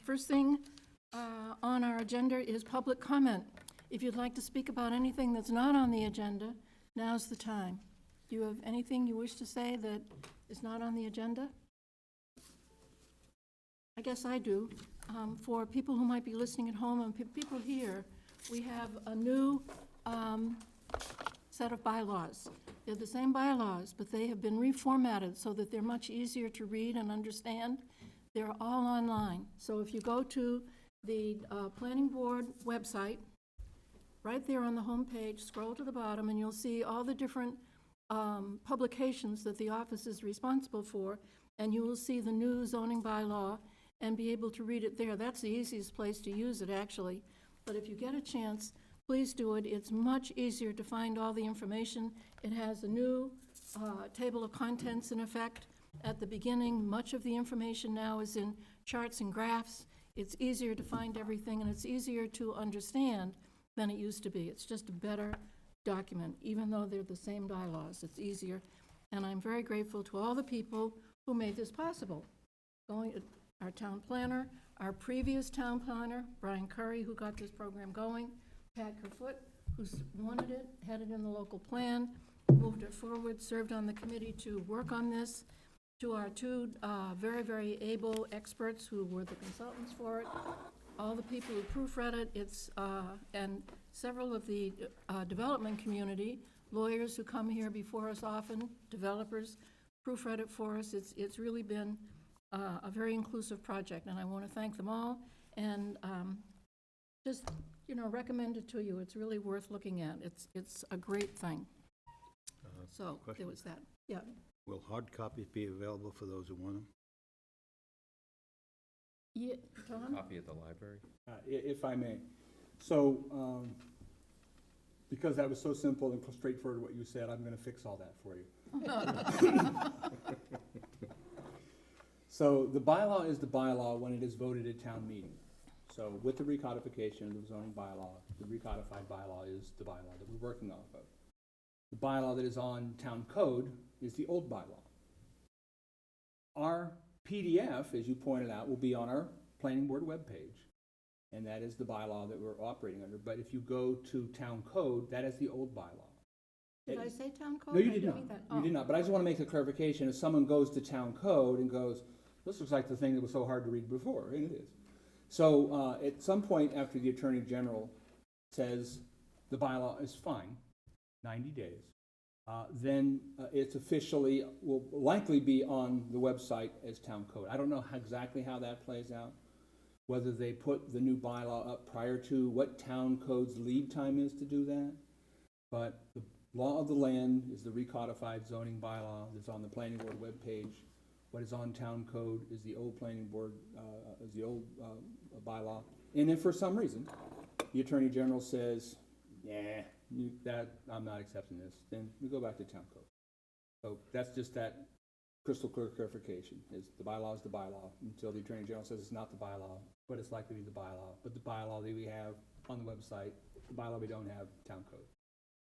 First thing on our agenda is public comment. If you'd like to speak about anything that's not on the agenda, now's the time. Do you have anything you wish to say that is not on the agenda? I guess I do. For people who might be listening at home and people here, we have a new set of bylaws. They're the same bylaws, but they have been reformatted so that they're much easier to read and understand. They're all online. So if you go to the Planning Board website, right there on the home page, scroll to the bottom, and you'll see all the different publications that the office is responsible for, and you will see the new zoning bylaw and be able to read it there. That's the easiest place to use it, actually. But if you get a chance, please do it. It's much easier to find all the information. It has a new table of contents in effect at the beginning. Much of the information now is in charts and graphs. It's easier to find everything, and it's easier to understand than it used to be. It's just a better document. Even though they're the same bylaws, it's easier. And I'm very grateful to all the people who made this possible. Our town planner, our previous town planner, Brian Curry, who got this program going, Pat Kerfoot, who's wanted it, had it in the local plan, moved it forward, served on the committee to work on this, to our two very, very able experts who were the consultants for it, all the people who proofread it, and several of the development community, lawyers who come here before us often, developers, proofread it for us. It's really been a very inclusive project, and I want to thank them all, and just, recommend it to you. It's really worth looking at. It's a great thing. So there was that. Yeah. Will hard copies be available for those who want them? Yeah, Tom? Copy at the library? If I may. So, because that was so simple and straightforward what you said, I'm gonna fix all that for you. So the bylaw is the bylaw when it is voted at town meeting. So with the recodification of the zoning bylaw, the recodified bylaw is the bylaw that we're working off of. The bylaw that is on town code is the old bylaw. Our PDF, as you pointed out, will be on our planning board webpage, and that is the bylaw that we're operating under. But if you go to town code, that is the old bylaw. Did I say town code? No, you I did didn't not. mean that. You did not. But I just want to make a clarification. If someone goes to town code and goes, this looks like the thing that was so hard to read before, and it is. So at some point after the Attorney General says the bylaw is fine, 90 days, then it's officially, will likely be on the website as town code. I don't know exactly how that plays out, whether they put the new bylaw up prior to what town code's lead time is to do that. But the law of the land is the recodified zoning bylaw that's on the planning board webpage. What is on town code is the old planning board, is the old bylaw. And if for some reason the Attorney General says, yeah, I'm not accepting this, then we go back to town code. So that's just that crystal clear clarification, is the bylaw is the bylaw until the Attorney General says it's not the bylaw, but it's likely to be the bylaw. But the bylaw that we have on the website, the bylaw we don't have, town code.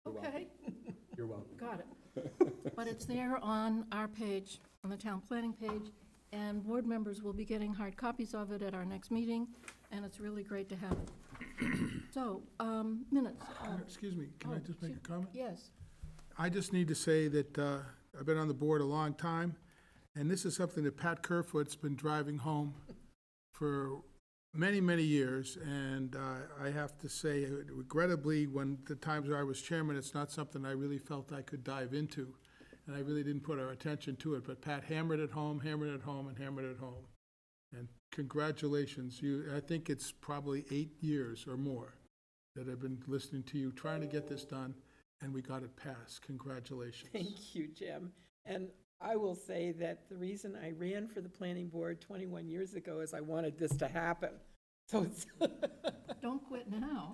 Okay. You're welcome. Got it. But it's there on our page, on the town planning page, and board members will be getting hard copies of it at our next meeting, and it's really great to have it. So, minutes. Excuse me, can I just make a comment? Yes. I just need to say that I've been on the board a long time, and this is something that Pat Kerfoot's been driving home for many, many years, and I have to say, regrettably, when the times I was chairman, it's not something I really felt I could dive into, and I really didn't put our attention to it, but Pat hammered it home, and hammered it home. And congratulations, I think it's probably 8 years or more that I've been listening to you, trying to get this done, and we got it passed. Congratulations. Thank you, Jim. And I will say that the reason I ran for the planning board 21 years ago is I wanted this to happen. So it's Don't quit now.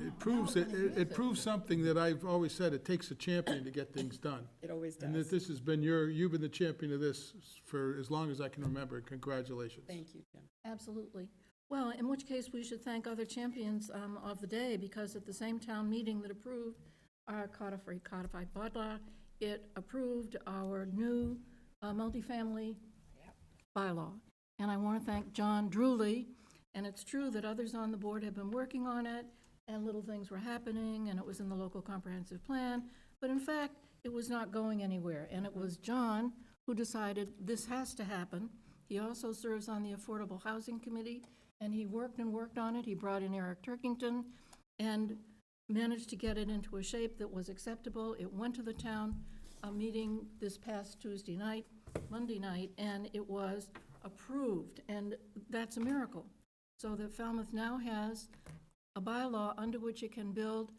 It proves something that I've always said, it takes a champion to get things done. It always does. And that this has been you've been the champion of this for as long as I can remember. Congratulations. Thank you, Jim. Absolutely. Well, in which case, we should thank other champions of the day, because at the same town meeting that approved our codified bylaw, it approved our new multifamily bylaw. And I want to thank John Drewley. And it's true that others on the board have been working on it, and little things were happening, and it was in the local comprehensive plan. But in fact, it was not going anywhere. And it was John who decided this has to happen. He also serves on the Affordable Housing Committee, and he worked and worked on it. He brought in Eric Turkington and managed to get it into a shape that was acceptable. It went to the town meeting this past Monday night, and it was approved, and that's a miracle. So that Falmouth now has a bylaw under which it can build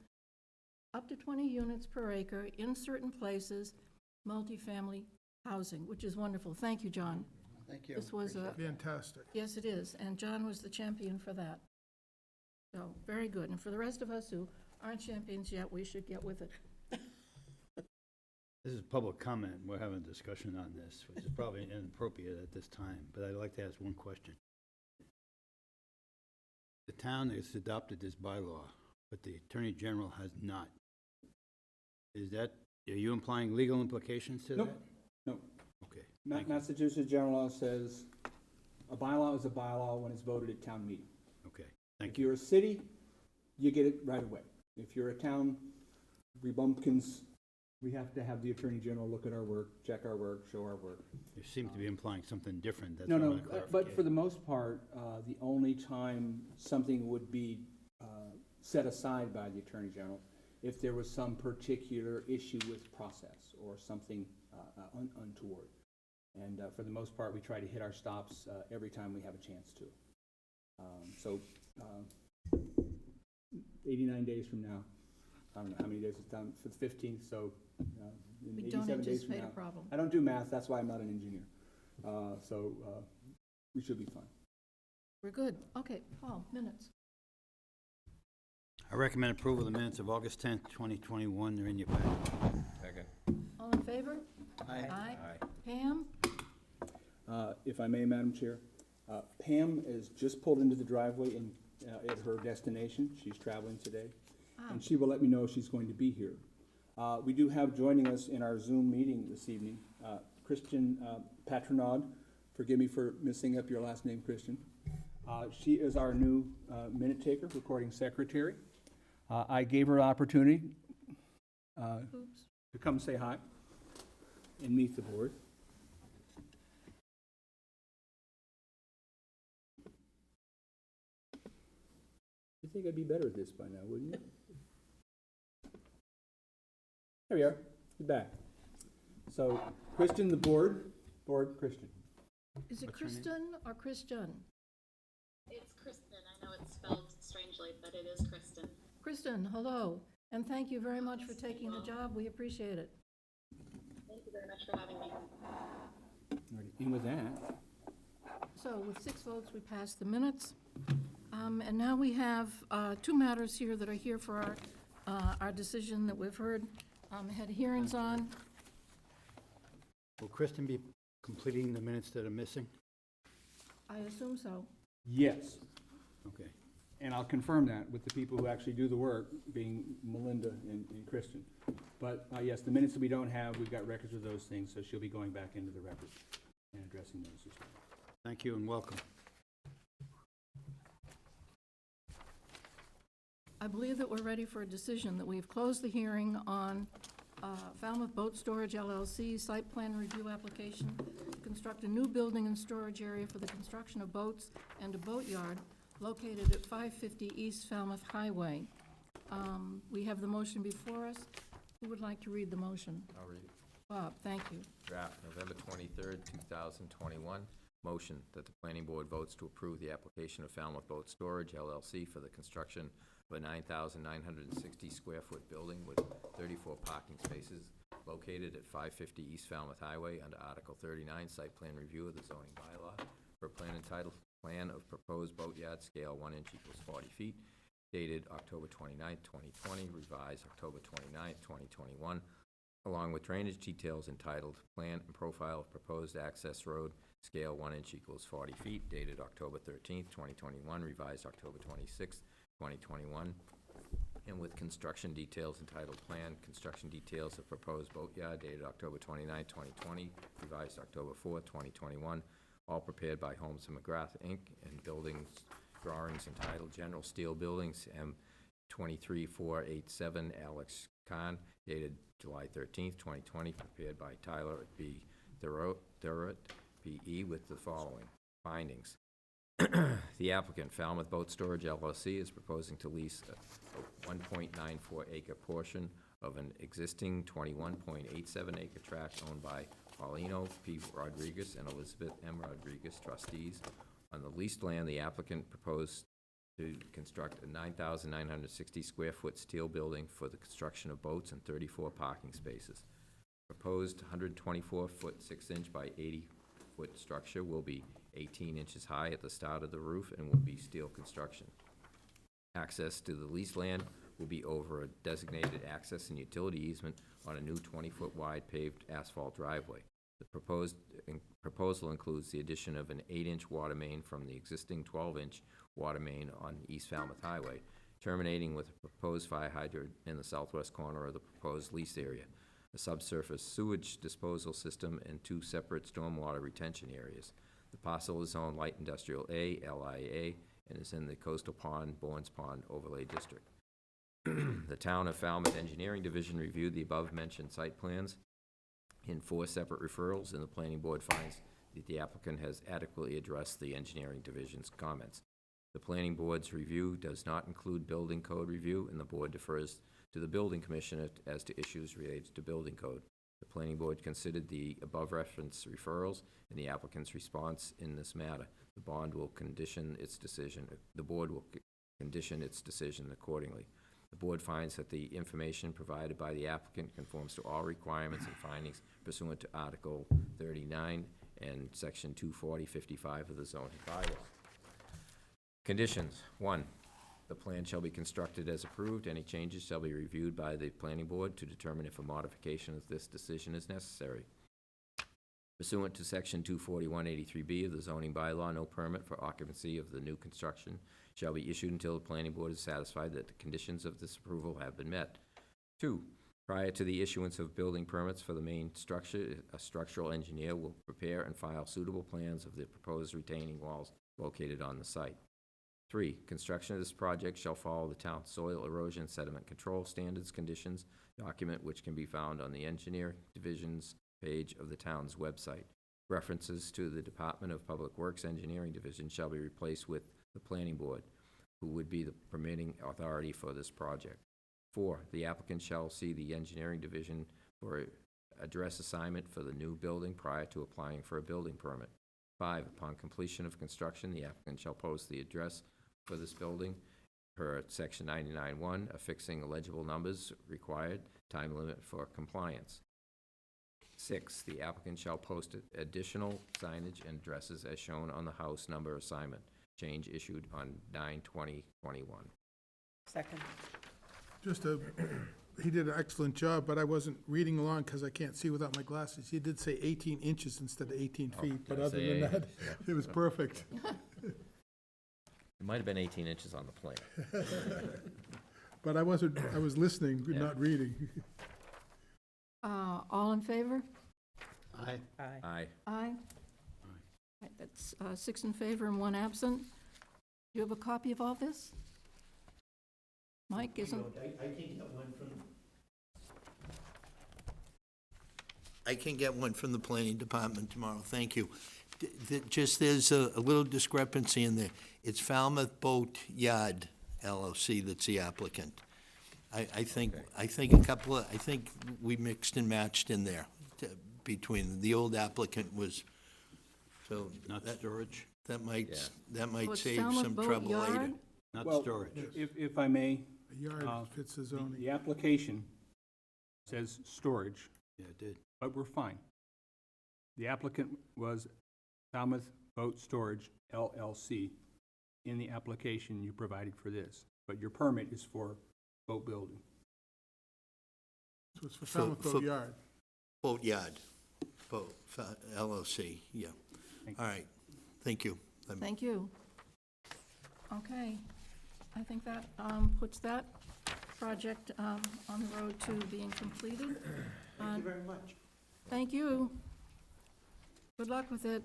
up to 20 units per acre in certain places, multifamily housing, which is wonderful. Thank you, John. Thank you. This was a, Fantastic. yes, it is, and John was the champion for that. So, very good. And for the rest of us who aren't champions yet, we should get with it. This is public comment. We're having a discussion on this, which is probably inappropriate at this time, but I'd like to ask one question. The town has adopted this bylaw, but the Attorney General has not. Is that, are you implying legal implications to that? Nope. Nope. Okay, thank you. Massachusetts general law says a bylaw is a bylaw when it's voted at town meeting. Okay, If thank you. you're a city, you get it right away. If you're a town, we bumpkins, we have to have the Attorney General look at our work, check our work, show our work. You seem to be implying something different. That's No, why I no, want clarification. but for the most part, the only time something would be set aside by the Attorney General if there was some particular issue with process or something untoward. And for the most part, we try to hit our stops every time we have a chance to. So 89 days from now, I don't know how many days it's done, for the 15th, so in We don't 87 days from anticipate now. a problem. I don't do math, that's why I'm not an engineer. So we should be fine. We're good. Okay, Paul, minutes. I recommend approval of the minutes of August 10th, 2021. They're in your packet. Second. All in favor? Aye. Aye. Pam? If I may, Madam Chair, Pam is just pulled into the driveway at her destination. She's traveling today, and she will let me know if she's going to be here. We do have joining us in our Zoom meeting this evening, Christian Patronade. Forgive me for messing up your last name, Christian. She is our new minute taker, recording secretary. I gave her an opportunity Oops. to come say hi and meet the board. You'd think I'd be better at this by now, wouldn't you? There we are, you're back. So, Christian, the board, Christian. Is it What's your name? Kristen or Christian? It's Kristen. I know it's spelled strangely, but it is Kristen. Kristen, hello, and thank you very much for taking the job. We appreciate it. Thank you very much for having me. And with that, So with 6 votes, we pass the minutes. And now we have 2 matters here that are here for our decision that we've heard, had hearings on. Will Kristen be completing the minutes that are missing? I assume so. yes, Okay. and I'll confirm that with the people who actually do the work, being Melinda and Kristen. But yes, the minutes that we don't have, we've got records of those things, so she'll be going back into the records and addressing those as well. Thank you and welcome. I believe that we're ready for a decision, that we've closed the hearing on Falmouth Boat Storage LLC site plan review application to construct a new building and storage area for the construction of boats and a boatyard located at 550 East Falmouth Highway. We have the motion before us. Who would like to read the motion? I'll read it. Bob, thank you. Draft, November 23rd, 2021. Motion that the planning board votes to approve the application of Falmouth Boat Storage LLC for the construction of a 9,960 square foot building with 34 parking spaces located at 550 East Falmouth Highway under Article 39, Site Plan Review of the zoning bylaw for a plan entitled Plan of Proposed Boatyard Scale 1 inch equals 40 feet, dated October 29th, 2020, revised October 29th, 2021, along with drainage details entitled Plan and Profile of Proposed Access Road, Scale 1 inch equals 40 feet, dated October 13th, 2021, revised October 26th, 2021, and with construction details entitled Plan, Construction Details of Proposed Boatyard, dated October 29th, 2020, revised October 4th, 2021, all prepared by Holmes and McGrath, Inc., and buildings drawings entitled General Steel Buildings, M. 23487, Alex Khan, dated July 13th, 2020, prepared by Tyler B. Thurrott, P.E., with the following findings. The applicant, Falmouth Boat Storage LLC, is proposing to lease a 1.94 acre portion of an existing 21.87 acre tract owned by Paulino P. Rodriguez and Elizabeth M. Rodriguez, trustees. On the leased land, the applicant proposed to construct a 9,960 square foot steel building for the construction of boats and 34 parking spaces. Proposed 124-foot 6-inch by 80-foot structure will be 18 inches high at the start of the roof and will be steel construction. Access to the leased land will be over a designated access and utility easement on a new 20-foot wide paved asphalt driveway. The proposal includes the addition of an 8-inch water main from the existing 12-inch water main on East Falmouth Highway, terminating with a proposed fire hydrant in the southwest corner of the proposed lease area, a subsurface sewage disposal system, and 2 separate stormwater retention areas. The parcel is zoned Light Industrial A, LIA, and is in the Coastal Pond, Bournes Pond Overlay District. The Town of Falmouth Engineering Division reviewed the above-mentioned site plans in 4 separate referrals, and the Planning Board finds that the applicant has adequately addressed the Engineering Division's comments. The Planning Board's review does not include building code review, and the Board defers to the Building Commissioner as to issues related to building code. The Planning Board considered the above-referenced referrals and the applicant's response in this matter. The Board will condition its decision accordingly. The Board finds that the information provided by the applicant conforms to all requirements and findings pursuant to Article 39 and Section 240-55 of the zoning bylaw. Conditions. 1. The plan shall be constructed as approved. Any changes shall be reviewed by the Planning Board to determine if a modification of this decision is necessary. Pursuant to Section 241-83B of the zoning bylaw, no permit for occupancy of the new construction shall be issued until the Planning Board is satisfied that the conditions of this approval have been met. 2. Prior to the issuance of building permits for the main structure, a structural engineer will prepare and file suitable plans of the proposed retaining walls located on the site. 3. Construction of this project shall follow the town's soil erosion sediment control standards conditions document, which can be found on the Engineering Division's page of the town's website. References to the Department of Public Works Engineering Division shall be replaced with the Planning Board, who would be the permitting authority for this project. 4. The applicant shall see the Engineering Division for address assignment for the new building prior to applying for a building permit. 5. Upon completion of construction, the applicant shall post the address for this building per Section 99(1), affixing illegible numbers required, time limit for compliance. 6. The applicant shall post additional signage and addresses as shown on the house number assignment. Change issued on 9/20/21. Second. He did an excellent job, but I wasn't reading along because I can't see without my glasses. He did say 18 inches instead of 18 feet, but did I other say than 8 that, inches? Yeah. it was perfect. It might have been 18 inches on the plan. But I was listening, Yeah. not reading. All in favor? Aye. Aye. Aye. Aye. That's 6 in favor and 1 absent. Do you have a copy of all this? Mike, isn't, I can get one from the planning department tomorrow, thank you. Just, there's a little discrepancy in there. It's Falmouth Boat Yard LLC that's the applicant. I think we mixed and matched in there between, the old applicant was, so. Not storage? That Yeah. might oh, it's save Falmouth some Boat trouble later. Yard? Not Well, storage. If I may, A yard fits the zoning. the application says storage, Yeah, it did. but we're fine. The applicant was Falmouth Boat Storage LLC in the application you provided for this, but your permit is for boat building. So it's for For- Falmouth for- Boat Yard. Boat Yard, LLC, yeah. Thank you. All right, thank you. Thank you. Okay, I think that puts that project on the road to being completed. Thank you very much. Thank you. Good luck with it.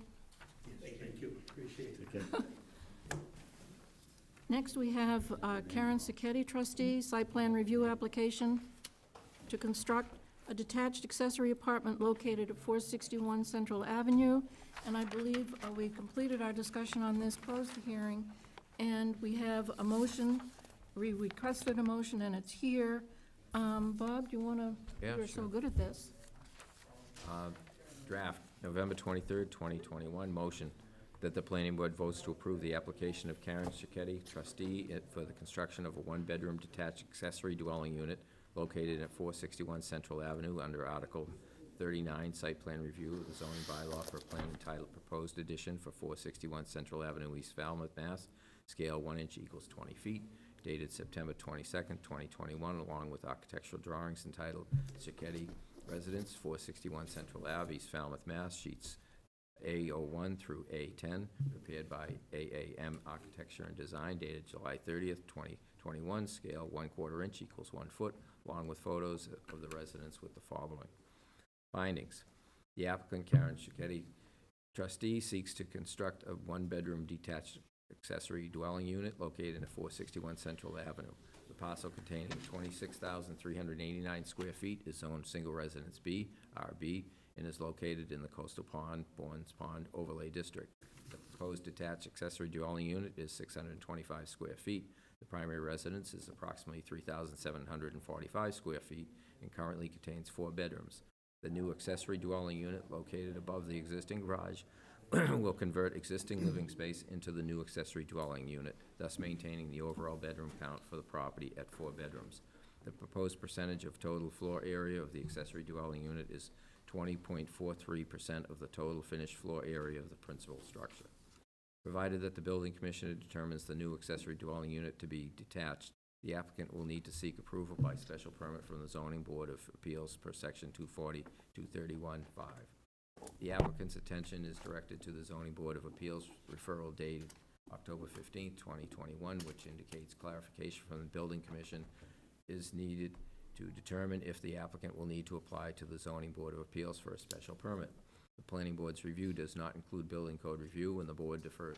Thank you, appreciate it. Next, we have Karen Circetti, trustee, site plan review application to construct a detached accessory apartment located at 461 Central Avenue. And I believe we completed our discussion on this, closed the hearing, and we have a motion. We requested a motion, and it's here. Bob, do you want to, Yeah, you're so sure. good at this. Draft, November 23rd, 2021, motion that the planning board votes to approve the application of Karen Shipwrecks, trustee, for the construction of a one-bedroom detached accessory dwelling unit located at 461 Central Avenue under Article 39, site plan review of the zoning bylaw for a plan entitled Proposed Addition for 461 Central Avenue, East Falmouth, Mass. Scale 1 inch equals 20 feet, dated September 22nd, 2021, along with architectural drawings entitled Circetti Residence, 461 Central Ave, East Falmouth, Mass. Sheets A01 through A10, prepared by AAM Architecture and Design, dated July 30th, 2021, scale 1/4 inch equals 1 foot, along with photos of the residence with the following. Findings. The applicant, Karen Shipwrecks, trustee, seeks to construct a one-bedroom detached accessory dwelling unit located at 461 Central Avenue. The parcel containing 26,389 square feet is zoned Single Residence B, RB, and is located in the Coastal Bonds Pond Overlay District. The proposed detached accessory dwelling unit is 625 square feet. The primary residence is approximately 3,745 square feet and currently contains 4 bedrooms. The new accessory dwelling unit located above the existing garage will convert existing living space into the new accessory dwelling unit, thus maintaining the overall bedroom count for the property at 4 bedrooms. The proposed percentage of total floor area of the accessory dwelling unit is 20.43% of the total finished floor area of the principal structure. Provided that the building commissioner determines the new accessory dwelling unit to be detached, the applicant will need to seek approval by special permit from the zoning board of appeals per section 240, 231.5. The applicant's attention is directed to the zoning board of appeals referral dated October 15th, 2021, which indicates clarification from the building commission is needed to determine if the applicant will need to apply to the zoning board of appeals for a special permit. The planning board's review does not include building code review, and the board defers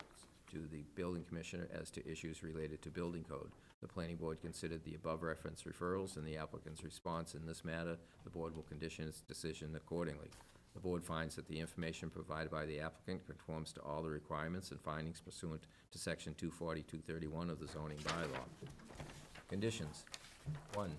to the building commissioner as to issues related to building code. The planning board considered the above referenced referrals and the applicant's response in this matter. The board will condition its decision accordingly. The board finds that the information provided by the applicant conforms to all the requirements and findings pursuant to section 240, 231 of the zoning bylaw. Conditions. 1.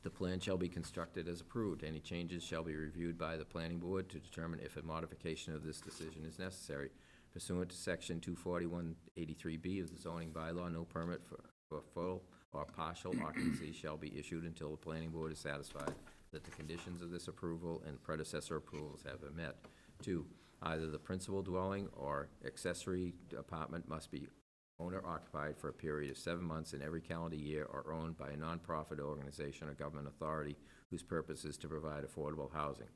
The plan shall be constructed as approved. Any changes shall be reviewed by the planning board to determine if a modification of this decision is necessary. Pursuant to section 24183B of the zoning bylaw, no permit for full or partial occupancy shall be issued until the planning board is satisfied that the conditions of this approval and predecessor approvals have been met. 2, either the principal dwelling or accessory apartment must be owner-occupied for a period of 7 months in every calendar year or owned by a nonprofit organization or government authority whose purpose is to provide affordable housing.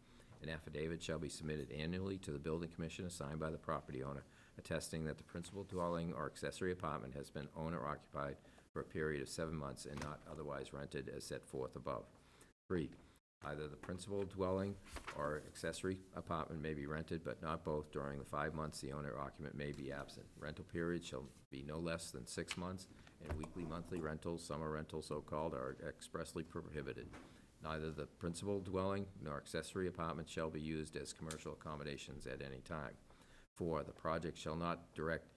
An affidavit shall be submitted annually to the building commissioner signed by the property owner, attesting that the principal dwelling or accessory apartment has been owner-occupied for a period of 7 months and not otherwise rented as set forth above. 3, either the principal dwelling or accessory apartment may be rented, but not both, during the 5 months the owner-occupant may be absent. Rental period shall be no less than 6 months, and weekly, monthly rentals, summer rentals, so-called, are expressly prohibited. Neither the principal dwelling nor accessory apartment shall be used as commercial accommodations at any time. 4, the project shall not direct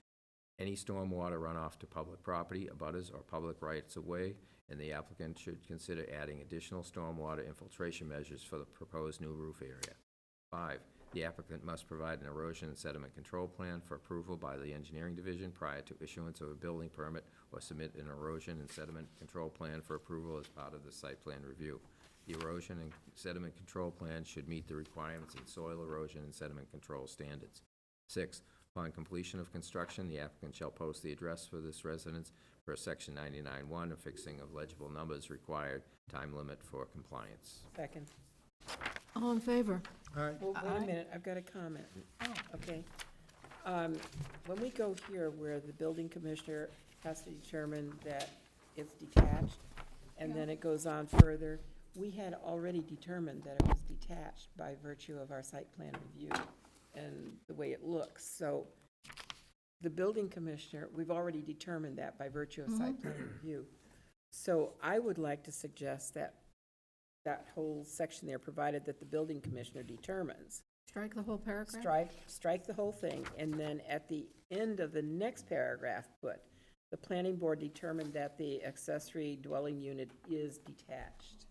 any stormwater runoff to public property, abutters, or public rights of way, and the applicant should consider adding additional stormwater infiltration measures for the proposed new roof area. 5, the applicant must provide an erosion and sediment control plan for approval by the engineering division prior to issuance of a building permit, or submit an erosion and sediment control plan for approval as part of the site plan review. The erosion and sediment control plan should meet the requirements in soil erosion and sediment control standards. 6, upon completion of construction, the applicant shall post the address for this residence per section 99.1, affixing of legible numbers required, time limit for compliance. Second. All in favor? All right, Well, wait a minute, I've got a comment. Okay. When we go here where the building commissioner has to determine that it's detached, and then it goes on further, we had already determined that it was detached by virtue of our site plan review. and the way it looks. So the building commissioner, we've already determined that by virtue of site plan review. So I would like to suggest that that whole section there, provided that the building commissioner determines, Strike the whole paragraph? strike the whole thing, and then at the end of the next paragraph, put, the planning board determined that the accessory dwelling unit is detached.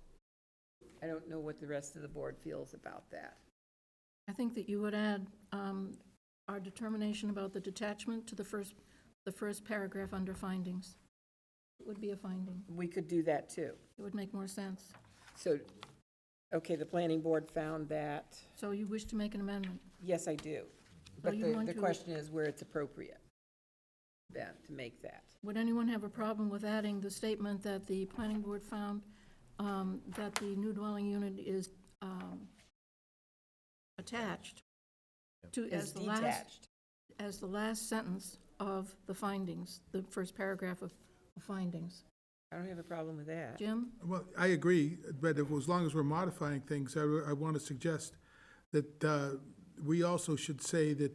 I don't know what the rest of the board feels about that. I think that you would add our determination about the detachment to the first paragraph under findings. It would be a finding. We could do that too. It would make more sense. So, okay, the planning board found that, So you wish to make an amendment? yes, I do. But you want the to- question is where it's appropriate then to make that. Would anyone have a problem with adding the statement that the planning board found that the new dwelling unit is attached to, Is detached. as the last sentence of the findings, the first paragraph of findings? I don't have a problem with that. Jim? Well, I agree, but as long as we're modifying things, I want to suggest that we also should say that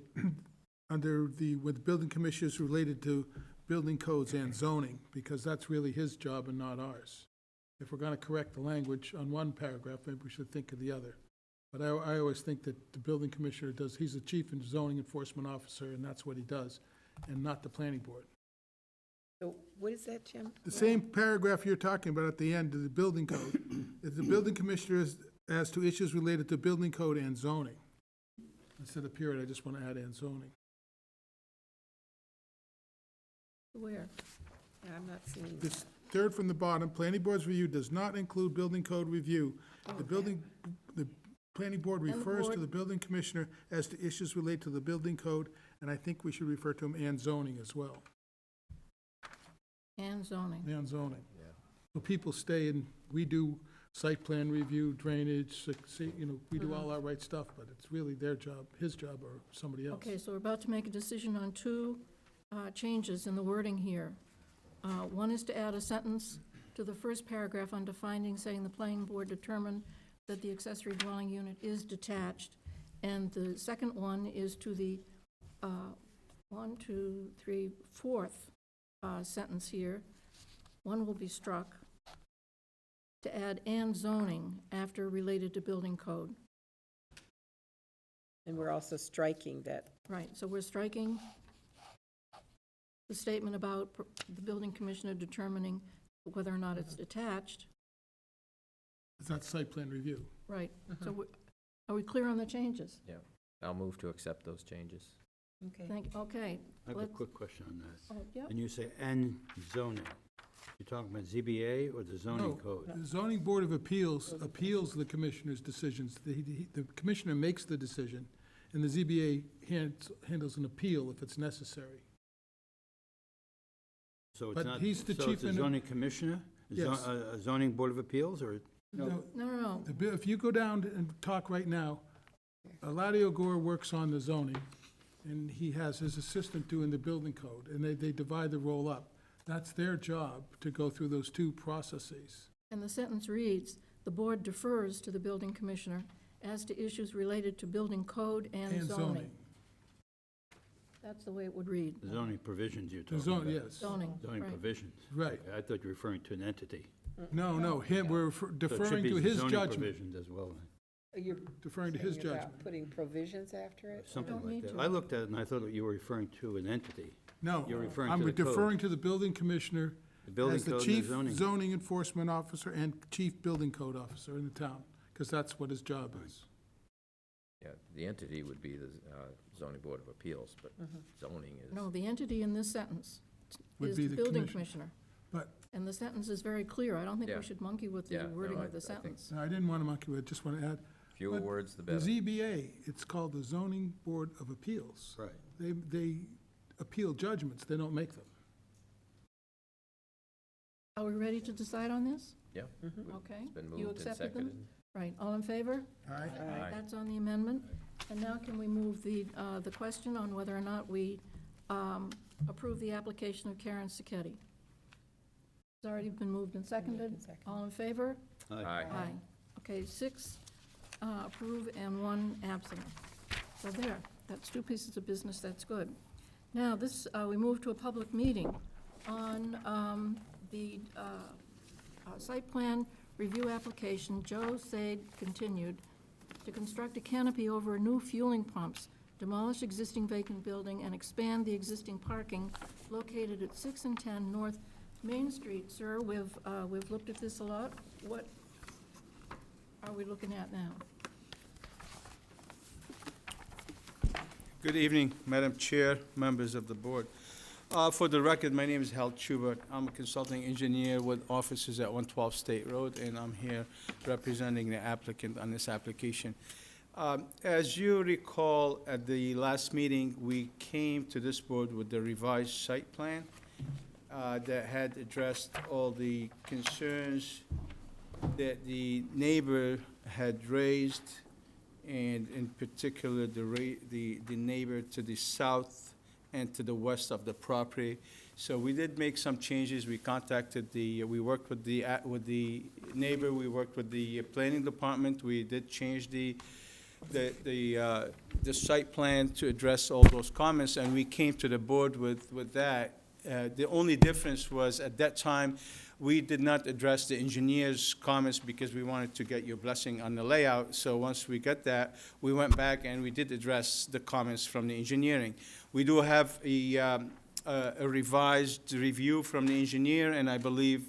under with the building commissioners related to building codes and zoning, because that's really his job and not ours. If we're going to correct the language on one paragraph, maybe we should think of the other. But I always think that the building commissioner he's the chief and zoning enforcement officer, and that's what he does, and not the planning board. So what is that, Jim? The same paragraph you're talking about at the end of the building code, is the building commissioner as to issues related to building code and zoning. Instead of period, I just want to add and zoning. Where? Yeah, I'm not seeing This that. third from the bottom, planning board's review does not include building code review. The planning board And the refers to board- the building commissioner as to issues related to the building code, and I think we should refer to him and zoning as well, And zoning. and zoning. Yeah. So people stay and we do site plan review, drainage, we do all our right stuff, but it's really their job, his job, or somebody else. Okay, so we're about to make a decision on two changes in the wording here. One is to add a sentence to the first paragraph under findings saying the planning board determined that the accessory dwelling unit is detached. And the second one is to the fourth sentence here. One will be struck to add and zoning after related to building code. And we're also striking that, Right, so we're striking the statement about the building commissioner determining whether or not it's detached. It's not site plan review. Right, so are we clear on the changes? Yeah, I'll move to accept those changes. okay. Okay, I have a Let's- quick question on that. oh, yeah, And you say "and zoning." You're talking about ZBA or the zoning No, code? the zoning board of appeals appeals the commissioner's decisions. The commissioner makes the decision, and the ZBA handles an appeal if it's necessary. So it's But not, he's the so chief it's a and- zoning commissioner? Yes. A zoning board of appeals, or? No, no, If you go down and talk right now, Eladio Gore works on the zoning, and he has his assistant doing the building code, and they divide the role up. That's their job, to go through those two processes. and the sentence reads, "The board defers to the building commissioner as to issues related to building code and And zoning." That's the way it would read, The zoning provisions you're The talking zone, about? yes, zoning, Zoning right. provisions. right. I thought you were referring to an entity. No, him, we're So it should deferring be to the his zoning judgment, provisions as well, You're deferring to his saying about judgment. putting provisions after it? something don't like need that. to. I looked at it and I thought you were referring to an entity. No, You're referring I'm to the code. deferring to the building commissioner The building as the code and the chief zoning. zoning enforcement officer and chief building code officer in the town, because that's what his job is. Yeah, the entity would be the zoning board of appeals, but zoning is. No, the entity in this sentence Would is be the the building commissioner. commissioner. But- And the the sentence is very clear. I don't think Yeah. we should monkey with Yeah, the no, wording I of the think- sentence. No, I didn't want to monkey with it, just want to add, Fewer But words, the the better. ZBA, it's called the zoning board of appeals. Right. They appeal judgments, they don't make them. Are we ready to decide on this? Yeah. Okay. It's been You moved and accepted them? seconded. Right, all in favor? Aye. Aye. That's on the amendment. And now can we move the question on whether or not we approve the application of Karen Circetti? It's already been moved and seconded. All in favor? Aye. Okay, 6 approve and 1 absent. So there, That's two pieces of business, that's good. Now, this, we move to a public meeting on the site plan review application, Joe Sade continued, to construct a canopy over new fueling pumps, demolish existing vacant building, and expand the existing parking located at 6 and 10 North Main Street. Sir, we've looked at this a lot. What are we looking at now? Good evening, Madam Chair, members of the board. For the record, my name is Hal Schubert. I'm a consulting engineer with offices at 112 State Road, and I'm here representing the applicant on this application. As you recall, at the last meeting, we came to this board with the revised site plan that had addressed all the concerns that the neighbor had raised, and in particular, the neighbor to the south and to the west of the property. So we did make some changes. We contacted we worked with the neighbor, we worked with the planning department. We did change the site plan to address all those comments, and we came to the board with that. The only difference was, at that time, we did not address the engineer's comments because we wanted to get your blessing on the layout. So once we got that, we went back and we did address the comments from the engineering. We do have a revised review from the engineer, and I believe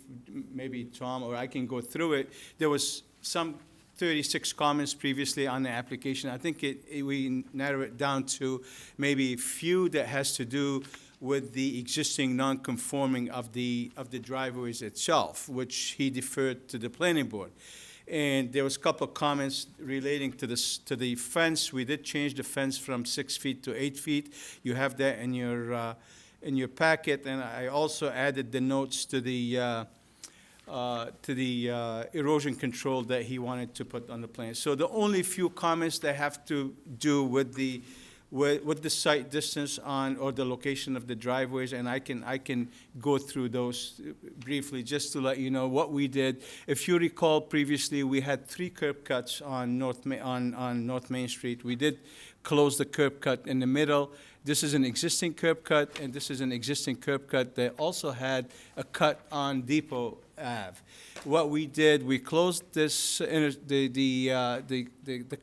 maybe Tom or I can go through it. There was some 36 comments previously on the application. I think we narrow it down to maybe a few that has to do with the existing non-conforming of the driveways itself, which he deferred to the planning board. And there was a couple of comments relating to the fence. We did change the fence from 6 feet to 8 feet. You have that in your packet, and I also added the notes to the erosion control that he wanted to put on the plan. So the only few comments that have to do with the site distance or the location of the driveways, and I can go through those briefly just to let you know what we did. If you recall, previously we had 3 curb cuts on North Main Street. We did close the curb cut in the middle. This is an existing curb cut, and this is an existing curb cut that also had a cut on Depot Ave. What we did, we closed this the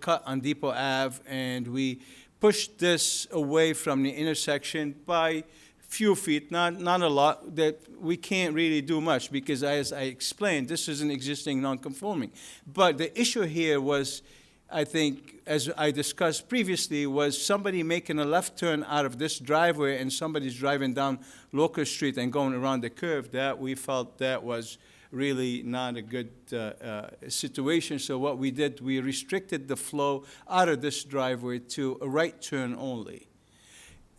cut on Depot Ave, and we pushed this away from the intersection by few feet, not a lot, that we can't really do much because, as I explained, this is an existing non-conforming. But the issue here was, I think, as I discussed previously, was somebody making a left turn out of this driveway and somebody's driving down Locust Street and going around the curve. That we felt that was really not a good situation. So what we did, we restricted the flow out of this driveway to a right turn only.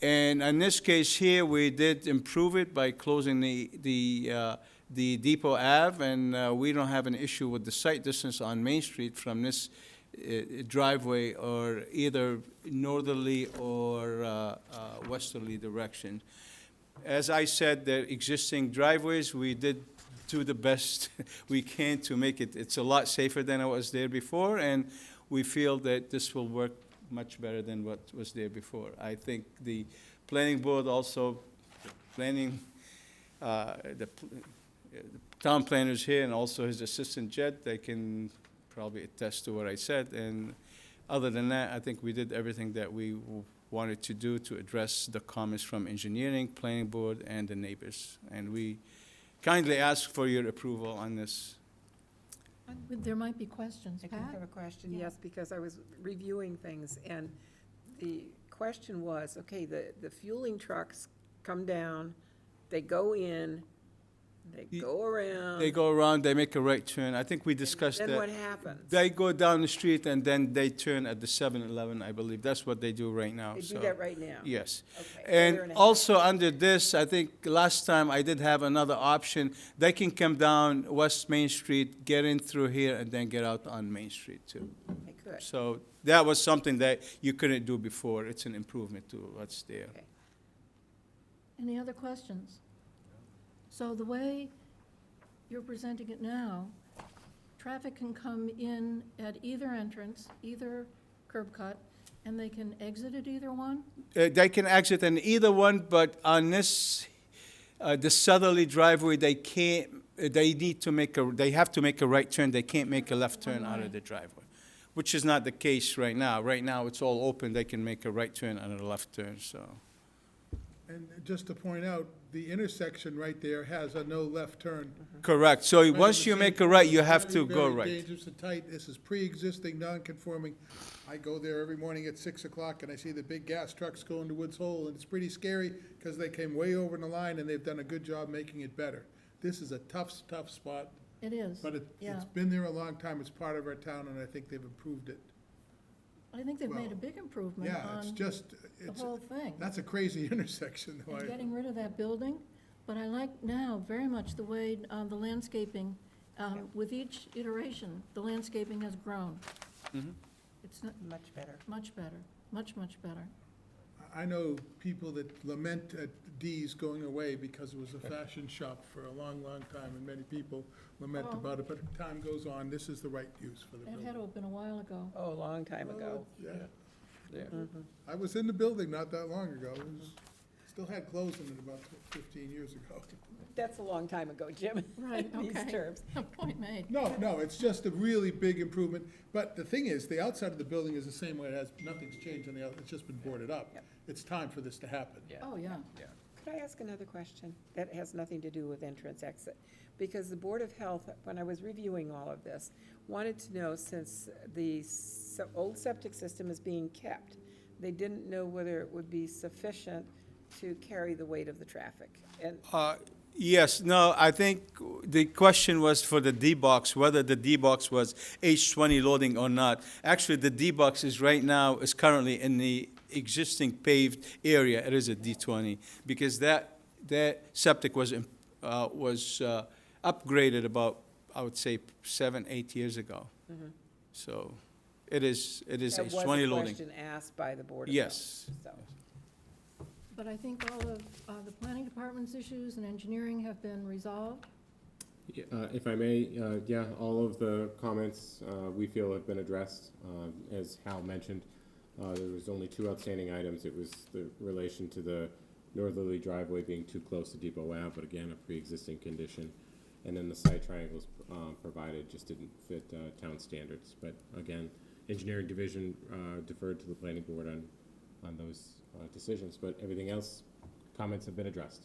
And in this case here, we did improve it by closing the Depot Ave, and we don't have an issue with the site distance on Main Street from this driveway or either northerly or westerly direction. As I said, the existing driveways, we did do the best we can to make it. It's a lot safer than it was there before, and we feel that this will work much better than what was there before. I think the planning board also, the town planners here and also his assistant Jed, they can probably attest to what I said. And other than that, I think we did everything that we wanted to do to address the comments from engineering, planning board, and the neighbors. And we kindly ask for your approval on this. There might be questions. I do Pat? have a question, Yeah. yes, because I was reviewing things, and the question was, okay, the fueling trucks come down, they go in, they go around. They go around, they make a right turn. I think we discussed that. Then what happens? They go down the street and then they turn at the 7-Eleven, I believe. That's what they do right now. They so- do that right now? Yes. Okay. And Whether or not- also under this, I think last time I did have another option. They can come down West Main Street, get in through here, and then get out on Main Street too. They could. So that was something that you couldn't do before. It's an improvement to what's there. Okay. Any other questions? So the way you're presenting it now, traffic can come in at either entrance, either curb cut, And they can exit at either one? They can exit in either one, but on this, the southerly driveway, they can't, they have to make a right turn, they can't make a left turn out of the driveway, which is not the case right now. Right now, it's all open, they can make a right turn and a left turn, so. And just to point out, the intersection right there has a no left turn. Correct, so once you make a right, you have to Very, go very right. dangerous and tight. This is pre-existing, non-conforming. I go there every morning at 6 o'clock and I see the big gas trucks going to Woods Hole, and it's pretty scary because they came way over the line and they've done a good job making it better. This is a tough spot, It is. but Yeah. it's been there a long time. It's part of our town, and I think they've improved it. I think they've made a well, big improvement Yeah, it's on just, the whole thing. that's a crazy intersection, though. And getting rid of that building, but I like now very much the way the landscaping, with each iteration, the landscaping has grown. Mhm. It's not, Much better. much better, much better. I know people that lament at D's going away because it was a fashion shop for a long, long time, and many people lament Oh. about it, but as time goes on, this is the right use for the That had building. to have been a while ago. Oh, a long time ago. Yeah, Yeah. I was in the building not that long ago. It was, still had clothes in it about 15 years ago. That's a long time ago, Jim. Right, in These okay. terms. Point made. No, it's just a really big improvement, but the thing is, the outside of the building is the same way it has, nothing's changed on the outside, it's just been boarded up. Yep. It's time for this to happen. Oh, yeah. Could I ask another question that has nothing to do with entrance exit? Because the Board of Health, when I was reviewing all of this, wanted to know, since the old septic system is being kept, they didn't know whether it would be sufficient to carry the weight of the traffic. And Yes, no, I think the question was for the D-box, whether the D-box was H20 loading or not. Actually, the D-box is right now, is currently in the existing paved area. It is a D20, because that septic was upgraded about, I would say, 7, 8 years ago. So it is that was H20 a loading. question asked by the Board of Health. Yes. So, But I think all of the planning department's issues and engineering have been resolved. Yeah, if I may, yeah, all of the comments we feel have been addressed. As Hal mentioned, there was only 2 outstanding items. It was the relation to the northerly driveway being too close to Depot Ave, but again, a pre-existing condition. And then the site triangles provided just didn't fit town standards. But again, engineering division deferred to the planning board on those decisions, but everything else, comments have been addressed.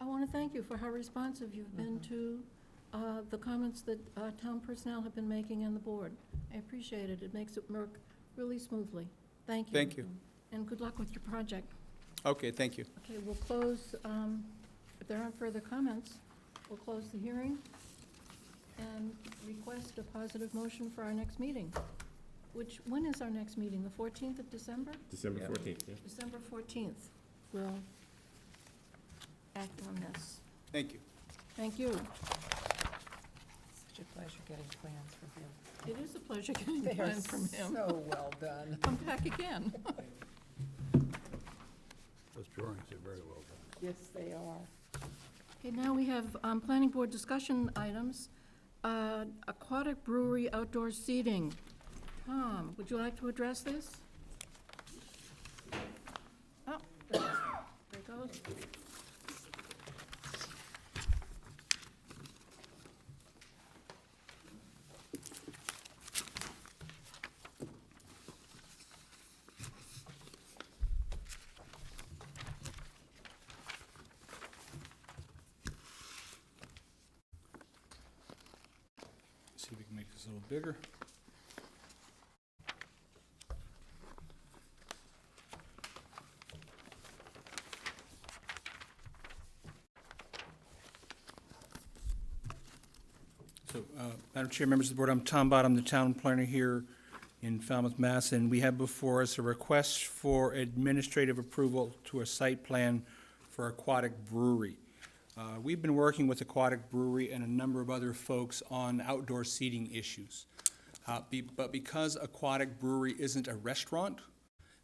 I want to thank you for how responsive you've been to the comments that town personnel have been making and the board. I appreciate it. It makes it work really smoothly. Thank you. Thank you. And good luck with your project. Okay, thank you. Okay, we'll close, if there aren't further comments, we'll close the hearing and request a positive motion for our next meeting. When is our next meeting? The 14th of December? December Yeah. 14th, yeah. December 14th. We'll act on this. Thank you. Thank you. such a pleasure getting plans from him. It is a pleasure getting They are plans from him. so well done. Come back again. Those drawings are very well done. Yes, they are. Okay, now we have planning board discussion items. Aquatic Brewery outdoor seating. Tom, would you like to address this? Oh, there it goes. See if we can make this a little bigger. So, Madam Chair, members of the board, I'm Tom Bottom, the town planner here in Falmouth, Mass., and we have before us a request for administrative approval to a site plan for Aquatic Brewery. We've been working with Aquatic Brewery and a number of other folks on outdoor seating issues. But because Aquatic Brewery isn't a restaurant,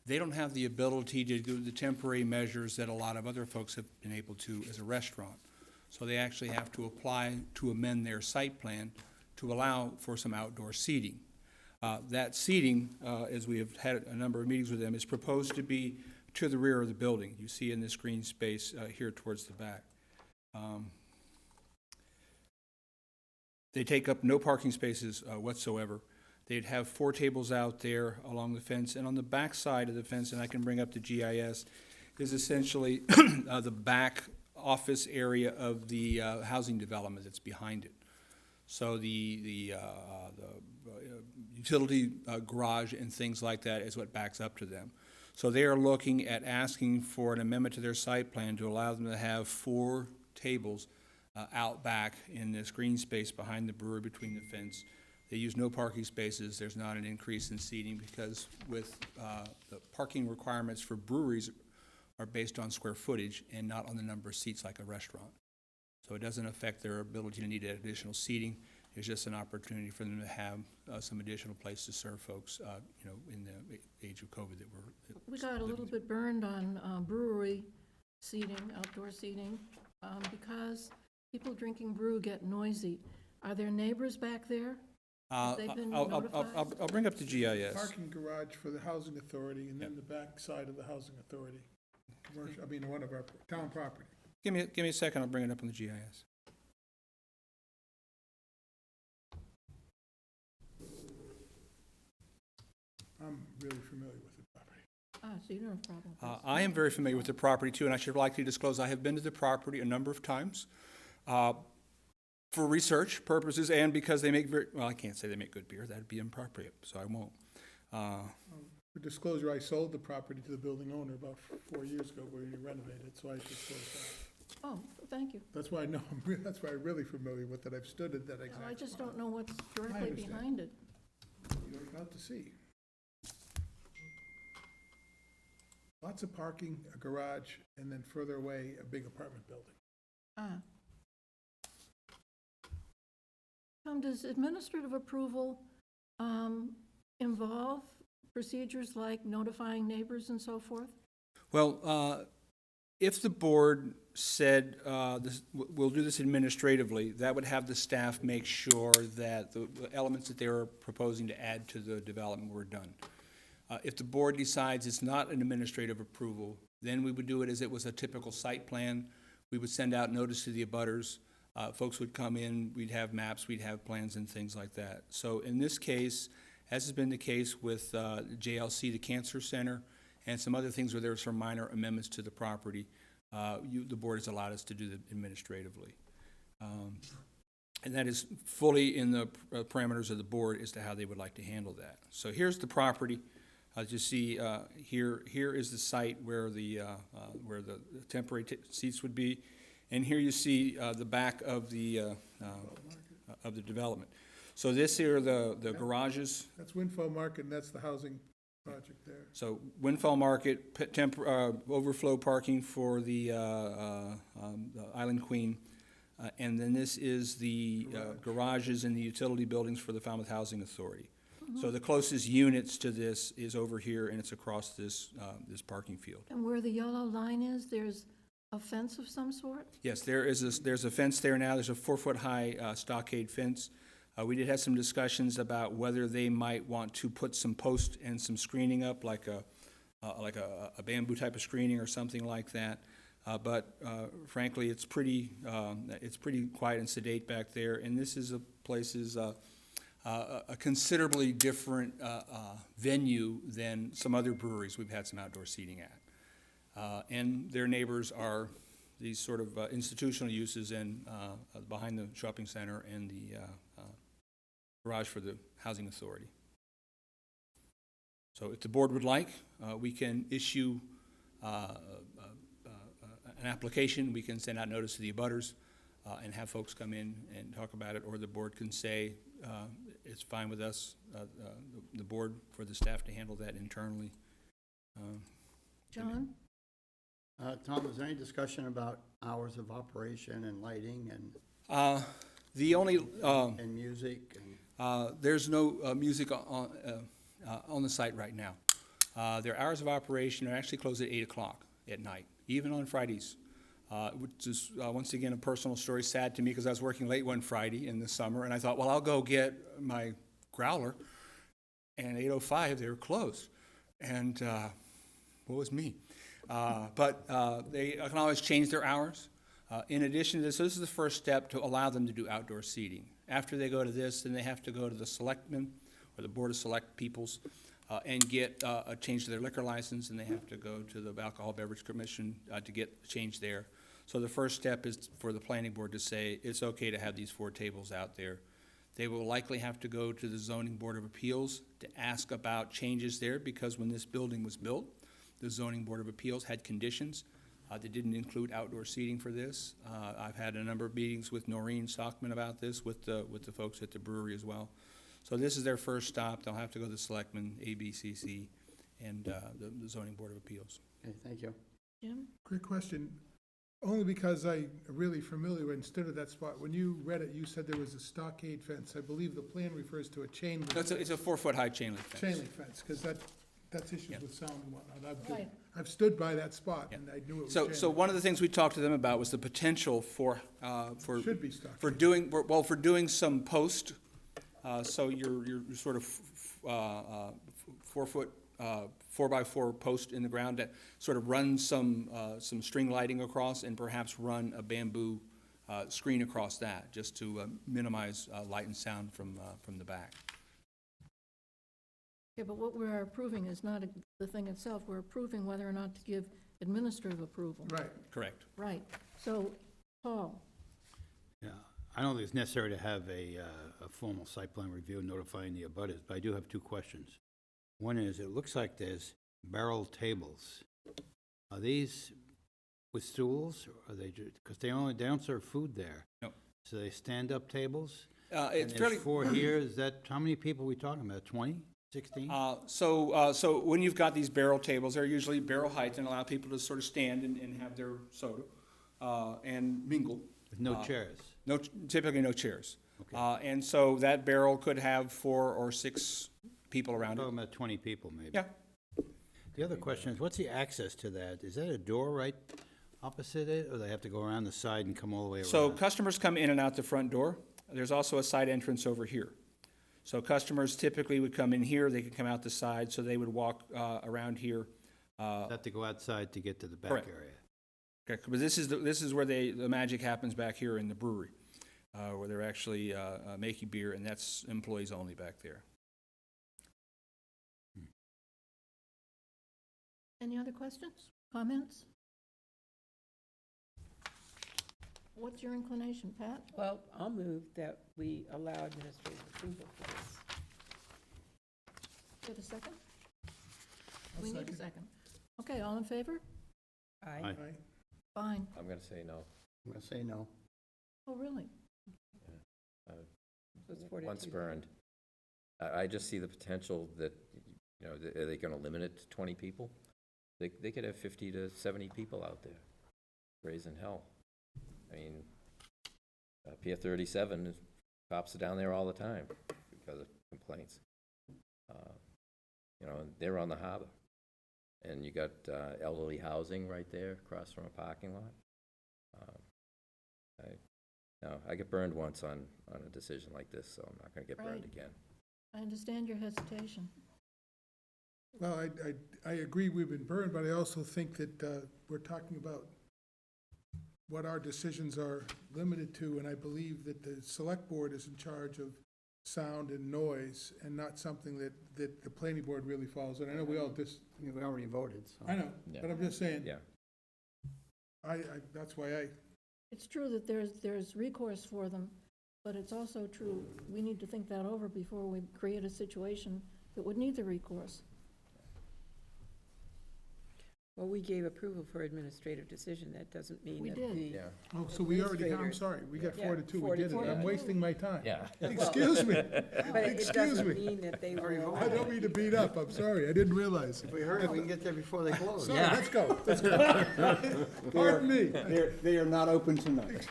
they don't have the ability to do the temporary measures that a lot of other folks have been able to as a restaurant. So they actually have to apply to amend their site plan to allow for some outdoor seating. That seating, as we have had a number of meetings with them, is proposed to be to the rear of the building. You see in this green space here towards the back. They take up no parking spaces whatsoever. They'd have 4 tables out there along the fence, and on the back side of the fence, and I can bring up the GIS, is essentially the back office area of the housing development that's behind it. So the utility garage and things like that is what backs up to them. So they are looking at asking for an amendment to their site plan to allow them to have 4 tables out back in this green space behind the brewery between the fence. They use no parking spaces. There's not an increase in seating because with the parking requirements for breweries are based on square footage and not on the number of seats like a restaurant. So it doesn't affect their ability to need additional seating. It's just an opportunity for them to have some additional place to serve folks, in the age of COVID that we're. We got a little bit burned on brewery seating, outdoor seating, because people drinking brew get noisy. Are there neighbors back there? Have they been notified? I'll bring up the GIS. Parking garage for the housing authority, and then the back side of the housing authority. Commercial, one of our town property. Give me a second, I'll bring it up on the GIS. I'm really familiar with the property. So you don't have a problem with this? I am very familiar with the property too, and I should likely disclose, I have been to the property a number of times for research purposes and because they make I can't say they make good beer, that'd be inappropriate, so I won't. For disclosure, I sold the property to the building owner about 4 years ago where he renovated, so I disclosed that. Oh, thank you. That's why I know, that's why I'm really familiar with it. I've stood at that exact spot. I just don't know what's directly understand. behind it. You're about to see. Lots of parking, a garage, and then further away, a big apartment building. Tom, does administrative approval involve procedures like notifying neighbors and so forth? Well, if the board said, we'll do this administratively, that would have the staff make sure that the elements that they were proposing to add to the development were done. If the board decides it's not an administrative approval, then we would do it as it was a typical site plan. We would send out notice to the abutters. Folks would come in, we'd have maps, we'd have plans and things like that. So in this case, as has been the case with JLC, the Cancer Center, and some other things where there were some minor amendments to the property, the board has allowed us to do that administratively. And that is fully in the parameters of the board as to how they would like to handle that. So here's the property. As you see, here is the site where the temporary seats would be, and here you see the back of the development. So this here are the garages. That's Windfall Market, and that's the housing project there. So Windfall Market, overflow parking for the Island Queen, and then this is the garages and the utility buildings for the Falmouth Housing Authority. So the closest units to this is over here, and it's across this parking field. And where the yellow line is, there's a fence of some sort? Yes, there's a fence there now. There's a 4-foot-high stockade fence. We did have some discussions about whether they might want to put some post and some screening up, like a bamboo type of screening or something like that. But frankly, it's pretty quiet and sedate back there. And this is a considerably different venue than some other breweries we've had some outdoor seating at. And their neighbors are these sort of institutional uses and behind the shopping center and the garage for the housing authority. So if the board would like, we can issue an application. We can send out notice to the abutters and have folks come in and talk about it, or the board can say it's fine with us, the board, for the staff to handle that internally. John? Tom, is there any discussion about hours of operation and lighting and The only, and music? there's no music on the site right now. Their hours of operation are actually closed at 8 o'clock at night, even on Fridays, which is, once again, a personal story, sad to me, because I was working late one Friday in the summer, and I thought, well, I'll go get my growler. and 8:05, they were closed. And what was me? But they can always change their hours. In addition to this, so this is the first step to allow them to do outdoor seating. After they go to this, then they have to go to the selectmen, or the Board of Select Peoples, and get a change to their liquor license, and they have to go to the Alcohol Beverage Commission to get a change there. So the first step is for the planning board to say, it's okay to have these 4 tables out there. They will likely have to go to the Zoning Board of Appeals to ask about changes there, because when this building was built, the Zoning Board of Appeals had conditions that didn't include outdoor seating for this. I've had a number of meetings with Noreen Stockman about this, with the folks at the brewery as well. So this is their first stop. They'll have to go to the Selectmen, ABCC, and the Zoning Board of Appeals. Okay, thank you. Jim? Quick question, only because I'm really familiar and stood at that spot. When you read it, you said there was a stockade fence. I believe the plan refers to a chain link. It's a 4-foot-high chain link fence. Chain link fence, because that's issues Yeah. with sound and whatnot. Right. I've stood by that spot, Yeah. and I knew it was So, chain so link. one of the things we talked to them about was the potential for Should be stockade. for doing some post, so you're sort of 4-foot, 4x4 post in the ground that sort of run some string lighting across, and perhaps run a bamboo screen across that, just to minimize light and sound from the back. Yeah, but what we're approving is not the thing itself. We're approving whether or not to give administrative approval. Right. Correct. Right. So, Paul? Yeah, I don't think it's necessary to have a formal site plan review notifying the abutters, but I do have 2 questions. One is, it looks like there's barrel tables. Are these with stools, or are they, because they don't serve food there? No. So they stand-up tables? It's And fairly. there's 4 here, is that, how many people are we talking about, 20, 16? So when you've got these barrel tables, they're usually barrel height and allow people to sort of stand and have their soda and mingle. With no chairs? No, typically no chairs. Okay. And so that barrel could have 4 or 6 people around it. Talking about 20 people, maybe? Yeah. The other question is, what's the access to that? Is that a door right opposite it, or they have to go around the side and come all the way around? So customers come in and out the front door. There's also a side entrance over here. So customers typically would come in here, they could come out the side, so they would walk around here. Have to go outside to get to the back Correct. area? Okay, but this is where the magic happens back here in the brewery, where they're actually making beer, and that's employees only back there. Any other questions, comments? What's your inclination, Pat? Well, I'll move that we allow administrative approval for this. Get a second? I'll We need a second. second. Okay, all in favor? Aye. Aye. Right. Fine. I'm gonna say no. I'm gonna say no. Oh, really? So it's 4 to Once 2. burned. I just see the potential that, are they gonna limit it to 20 people? They could have 50 to 70 people out there, raising hell. I mean, Pier 37, cops are down there all the time because of complaints. And they're on the harbor. And you got elderly housing right there across from a parking lot. I got burned once on a decision like this, so I'm not gonna get burned Right. again. I understand your hesitation. Well, I agree we've been burned, but I also think that we're talking about what our decisions are limited to, and I believe that the select board is in charge of sound and noise, and not something that the planning board really falls in. I know we all We already voted, so. I know, Yeah. but I'm just saying, Yeah. that's why It's true that there's recourse for them, but it's also true, we need to think that over before we create a situation that would need the recourse. Well, we gave approval for administrative decision. That doesn't mean We that did. the. Yeah. oh, so we already, I'm Administrators. sorry, we got Yeah, 4 to 2, we 4 to did it. 2. I'm wasting my time. Yeah. Excuse me. But it Excuse doesn't me. mean that they will. I don't mean to beat up, I'm sorry, I didn't realize. If we hurry, we can get there before they close. Sorry, let's go, let's go. Pardon me. They are not open tonight.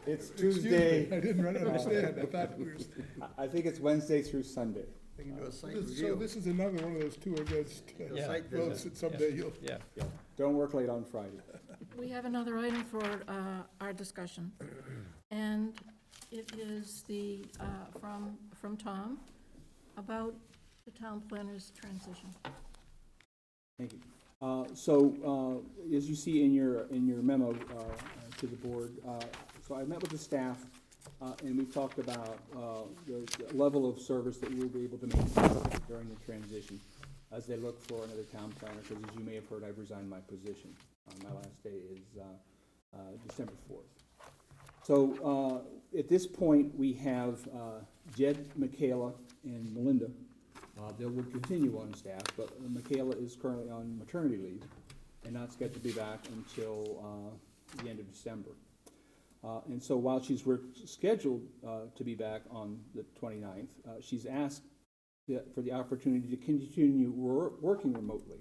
It's Tuesday, I didn't understand, I thought we were. I think it's Wednesday through Sunday. We can do a site So review. this is another one of those 2 against Yeah. Site votes visit. that someday you'll. Yeah. Don't work late on Friday. We have another item for our discussion, and it is from Tom about the town planner's transition. Thank you. As you see in your memo to the board, so I met with the staff, and we talked about the level of service that we'll be able to maintain during the transition as they look for another town planner, because as you may have heard, I've resigned my position. My last day is December 4th. So at this point, we have Jed, Michaela, and Melinda. They will continue on staff, but Michaela is currently on maternity leave and not scheduled to be back until the end of December. And so while she's scheduled to be back on the 29th, she's asked for the opportunity to continue working remotely.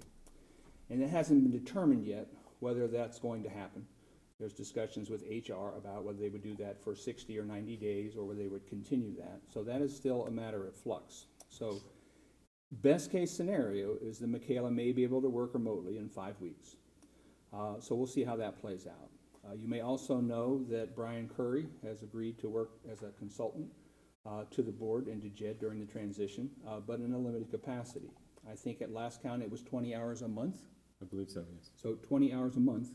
And it hasn't been determined yet whether that's going to happen. There's discussions with HR about whether they would do that for 60 or 90 days or whether they would continue that. So that is still a matter of flux. So best case scenario is that Michaela may be able to work remotely in 5 weeks. So we'll see how that plays out. You may also know that Brian Curry has agreed to work as a consultant to the board and to Jed during the transition, but in a limited capacity. I think at last count it was 20 hours a month. I believe so, yes. So 20 hours a month.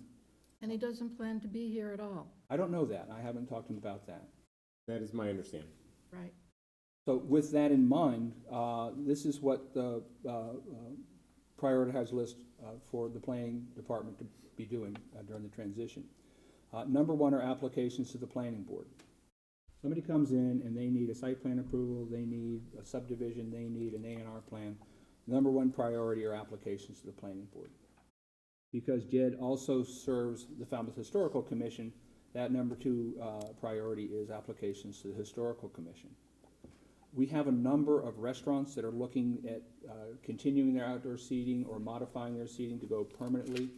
And he doesn't plan to be here at all. I don't know that. I haven't talked to him about that. That is my understanding. Right. So with that in mind, this is what the prioritized list for the planning department to be doing during the transition. Number one are applications to the planning board. Somebody comes in and they need a site plan approval, they need a subdivision, they need an A&R plan. Number one priority are applications to the planning board. Because Jed also serves the Falmouth Historical Commission, that number two priority is applications to the Historical Commission. We have a number of restaurants that are looking at continuing their outdoor seating or modifying their seating to go permanently.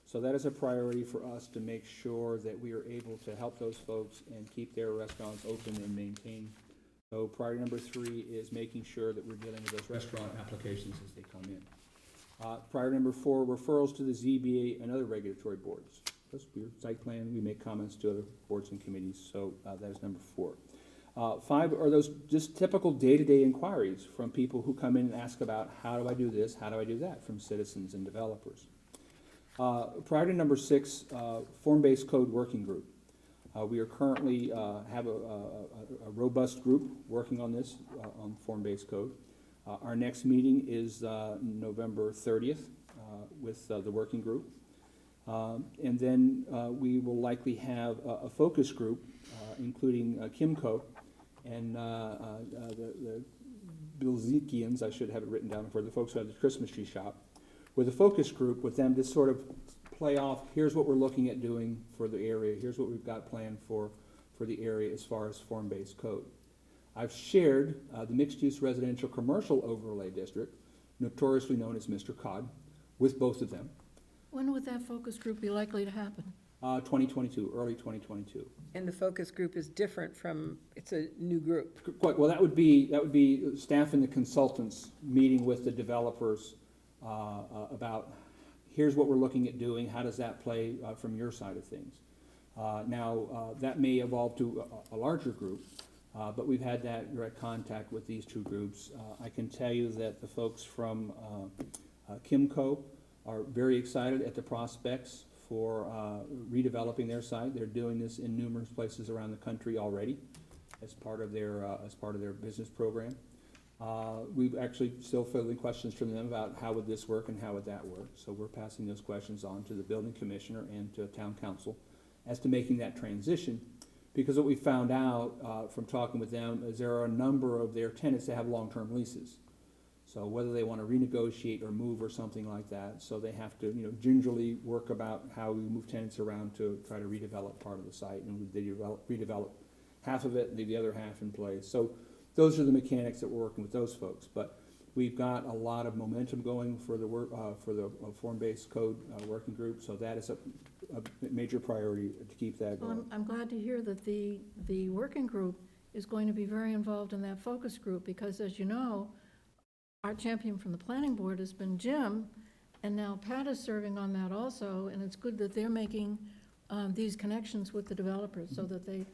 So that is a priority for us to make sure that we are able to help those folks and keep their restaurants open and maintained. So priority number three is making sure that we're dealing with those restaurant applications as they come in. Priority number four, referrals to the ZBA and other regulatory boards. Because we're site plan, we make comments to other boards and committees, so that is number four. Five are those just typical day-to-day inquiries from people who come in and ask about how do I do this, how do I do that, from citizens and developers. Priority number six, form-based code working group. We are currently have a robust group working on this, on form-based code. Our next meeting is November 30th with the working group. And then we will likely have a focus group, including Kimco and the Bilzikians, I should have it written down for the folks who have the Christmas tree shop, with a focus group with them to sort of play off, here's what we're looking at doing for the area, here's what we've got planned for the area as far as form-based code. I've shared the mixed-use residential commercial overlay district, notoriously known as Mr. Cod, with both of them. When would that focus group be likely to happen? 2022, early 2022. And the focus group is different from, it's a new group. Quite, well, that would be staff and the consultants meeting with the developers about here's what we're looking at doing, how does that play from your side of things. Now, that may evolve to a larger group, but we've had that direct contact with these two groups. I can tell you that the folks from Kimco are very excited at the prospects for redeveloping their site. They're doing this in numerous places around the country already as part of their business program. We've actually still fielding questions from them about how would this work and how would that work. So we're passing those questions on to the building commissioner and to town council as to making that transition. Because what we found out from talking with them is there are a number of their tenants that have long-term leases. So whether they want to renegotiate or move or something like that, so they have to, gingerly work about how we move tenants around to try to redevelop part of the site, and they redevelop half of it and leave the other half in place. So those are the mechanics that we're working with those folks. But we've got a lot of momentum going for the work for the form-based code working group. So that is a major priority to keep that going. Well, I'm glad to hear that the working group is going to be very involved in that focus group, because as you know, our champion from the planning board has been Jim, and now Pat is serving on that also, and it's good that they're making these connections with the developers so that they,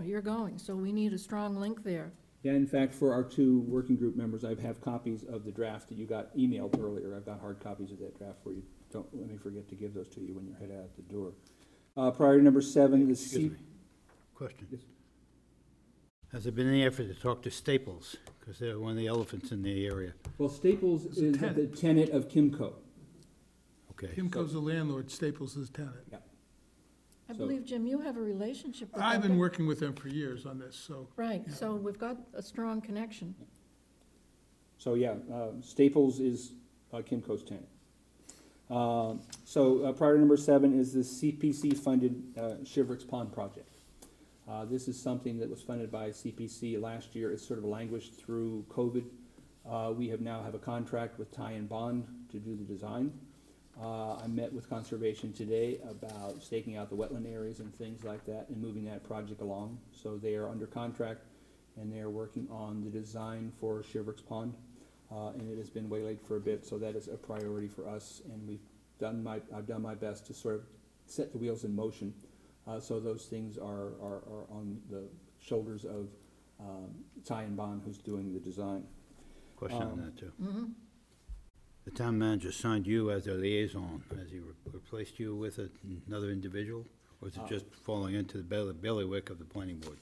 you're going. So we need a strong link there. Yeah, in fact, for our two working group members, I have copies of the draft that you got emailed earlier. I've got hard copies of that draft for you. Don't let me forget to give those to you when you're headed out the door. Priority number 7 is Excuse me. Question. Has there been any effort to talk to Staples? Because they're one of the elephants in the area. Well, Staples is the tenant of Kimco. Okay. Kimco's the landlord, Staples is tenant. Yeah. I So- believe, Jim, you have a relationship with them. I've been working with them for years on this, so. Right, so we've got a strong connection. So, yeah, Staples is Kimco's tenant. Priority number 7 is the CPC-funded Shipwrecks Pond project. This is something that was funded by CPC last year. It's sort of languished through COVID. We now have a contract with Ty and Bond to do the design. I met with Conservation today about staking out the wetland areas and things like that and moving that project along. So they are under contract and they are working on the design for Shipwrecks Pond. And it has been waylaid for a bit, so that is a priority for us. And I've done my best to sort of set the wheels in motion. So those things are on the shoulders of Ty and Bond, who's doing the design. Question on that, too. The town manager signed you as their liaison. Has he replaced you with another individual? Or is it just falling into the bailiwick of the planning board?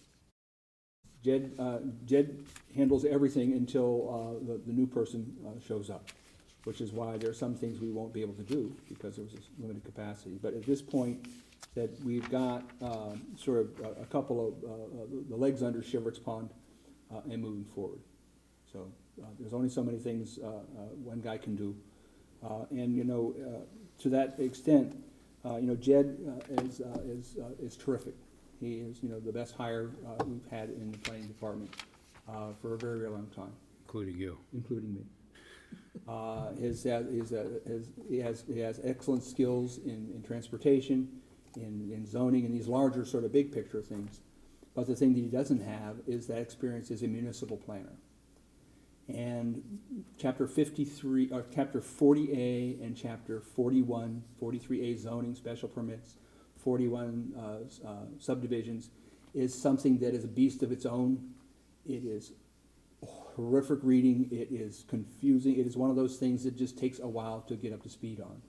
Jed handles everything until the new person shows up, which is why there are some things we won't be able to do because there's this limited capacity. But at this point, that we've got sort of a couple of the legs under Shipwrecks Pond and moving forward. So there's only so many things one guy can do. And, to that extent, Jed is terrific. He is, the best hire we've had in the planning department for a very, very long time. Including you. Including me. He has excellent skills in transportation, in zoning, and these larger sort of big picture things. But the thing that he doesn't have is that experience as a municipal planner. And chapter 53, or chapter 40A and chapter 41, 43A zoning special permits, 41 subdivisions is something that is a beast of its own. It is horrific reading. It is confusing. It is one of those things that just takes a while to get up to speed on.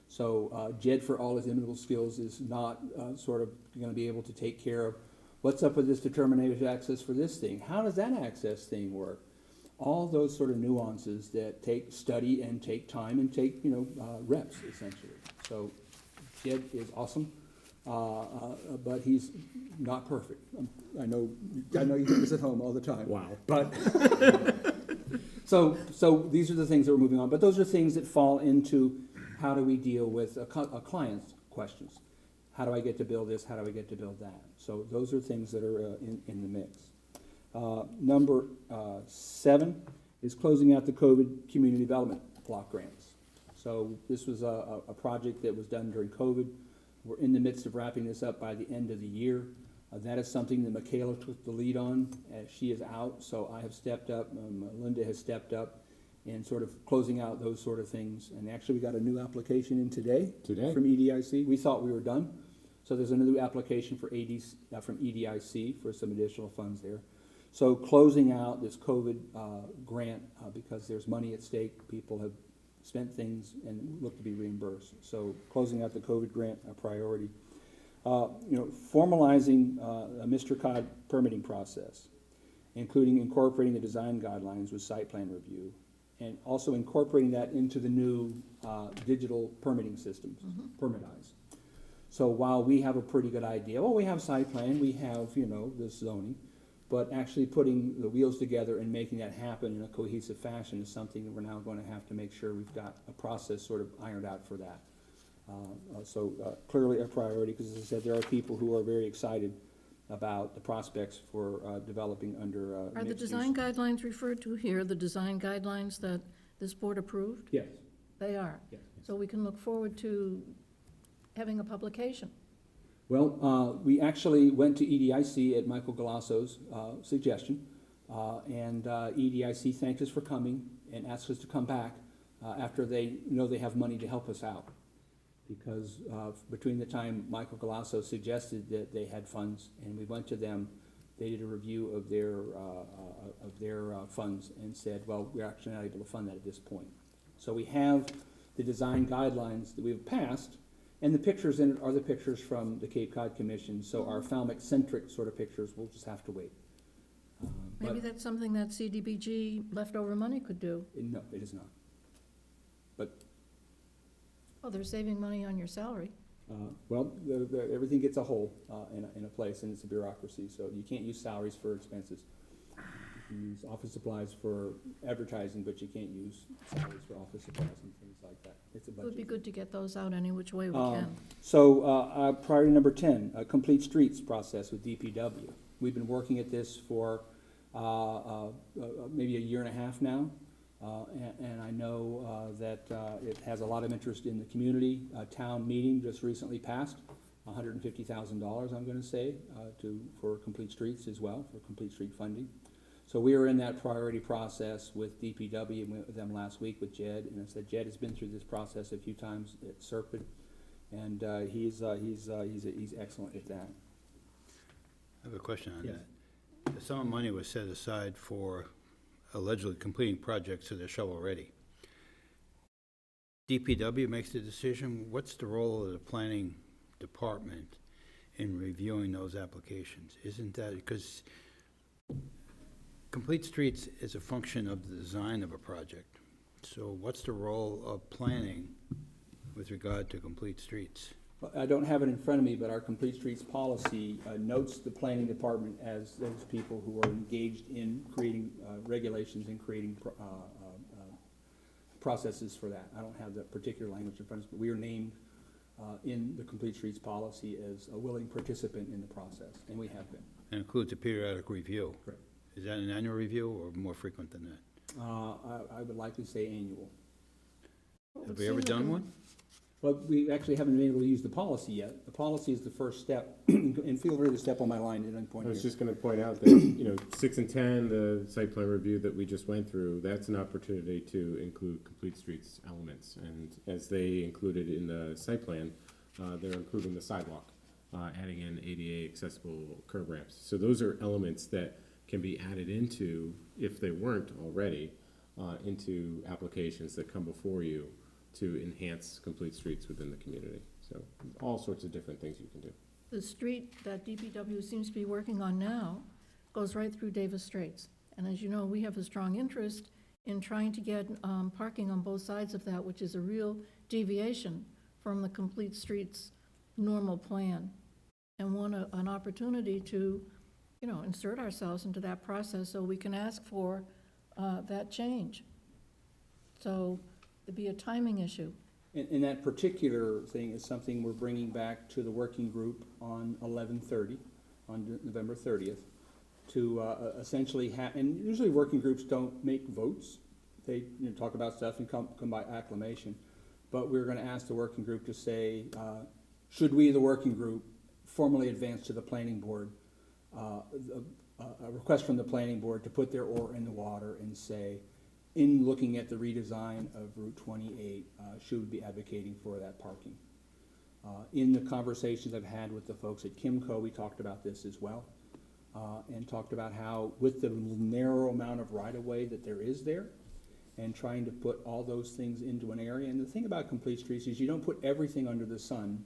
So Jed, for all his inimitable skills, is not sort of going to be able to take care of what's up with this determination of access for this thing. How does that access thing work? All those sort of nuances that take study and take time and take reps essentially. So Jed is awesome, but he's not perfect. I know you do this at home all the time. Wow. But so these are the things that we're moving on. But those are things that fall into how do we deal with a client's questions. How do I get to build this? How do I get to build that? So those are things that are in the mix. Number 7 is closing out the COVID community development block grants. So this was a project that was done during COVID. We're in the midst of wrapping this up by the end of the year. That is something that Michaela took the lead on. She is out, so I have stepped up. Linda has stepped up in sort of closing out those sort of things. And actually, we got a new application in today. From EDIC. We thought we were done. So there's a new application for from EDIC for some additional funds there. So closing out this COVID grant, because there's money at stake, people have spent things and look to be reimbursed. So closing out the COVID grant, a priority. Formalizing a Mr. Cod permitting process, including incorporating the design guidelines with site plan review, and also incorporating that into the new digital permitting systems, Permitize. So while we have a pretty good idea, well, we have site plan, we have, this zoning, but actually putting the wheels together and making that happen in a cohesive fashion is something that we're now going to have to make sure we've got a process sort of ironed out for that. Clearly a priority, because as I said, there are people who are very excited about the prospects for developing under Are the design guidelines referred to here, the design guidelines that this board approved? Yes. They are? Yes. So we can look forward to having a publication. Well, we actually went to EDIC at Michael Galasso's suggestion, and EDIC thanked us for coming and asked us to come back after they know they have money to help us out. Because between the time Michael Galasso suggested that they had funds and we went to them, They did a review of their funds and said, well, we're actually not able to fund that at this point. So we have the design guidelines that we've passed, and the pictures in it are the pictures from the Cape Cod Commission, so our Falmouth-centric sort of pictures, we'll just have to wait. Maybe that's something that CDBG leftover money could do. No, it is not. But, Oh, they're saving money on your salary. well, everything gets a hole in a place, and it's a bureaucracy, so you can't use salaries for expenses. You can use office supplies for advertising, but you can't use salaries for office supplies and things like that. It's a It would be budget. good to get those out any which way we can. So, priority number 10, complete streets process with DPW. We've been working at this for maybe a year and a half now, and I know that it has a lot of interest in the community. Town meeting just recently passed $150,000, I'm gonna say, for complete streets as well, for complete street funding. So we are in that priority process with DPW, and went with them last week with Jed, and I said, Jed has been through this process a few times at Serpent, and he's excellent at that. I have a question on Yes. that. The sum of money was set aside for allegedly completing projects that are shovel-ready. DPW makes the decision. What's the role of the planning department in reviewing those applications? Isn't that, because complete streets is a function of the design of a project. So what's the role of planning with regard to complete streets? I don't have it in front of me, but our complete streets policy notes the planning department as those people who are engaged in creating regulations and creating processes for that. I don't have that particular language in front of us, but we are named in the complete streets policy as a willing participant in the process, and we have been. It includes a periodic review. Correct. Is that an annual review or more frequent than that? I would likely say annual. Have we ever done one? Well, we actually haven't been able to use the policy yet. The policy is the first step, and feel free to step on my line at any point I was here. just gonna point out that, 6 and 10, the site plan review that we just went through, that's an opportunity to include complete streets elements. And as they included in the site plan, they're improving the sidewalk, adding in ADA accessible curb ramps. So those are elements that can be added into, if they weren't already, into applications that come before you to enhance complete streets within the community. So all sorts of different things you can do. The street that DPW seems to be working on now goes right through Davis Straits. And as you know, we have a strong interest in trying to get parking on both sides of that, which is a real deviation from the complete streets normal plan. And want an opportunity to, insert ourselves into that process so we can ask for that change. So it'd be a timing issue. And that particular thing is something we're bringing back to the working group on 11/30, on November 30th, to essentially and usually working groups don't make votes. They talk about stuff and come by acclamation. But we're gonna ask the working group to say, should we, the working group, formally advance to the planning board, a request from the planning board to put their oar in the water and say, in looking at the redesign of Route 28, should we be advocating for that parking? In the conversations I've had with the folks at Kimco, we talked about this as well, and talked about how with the narrow amount of right-of-way that there is there, and trying to put all those things into an area. And the thing about complete streets is you don't put everything under the sun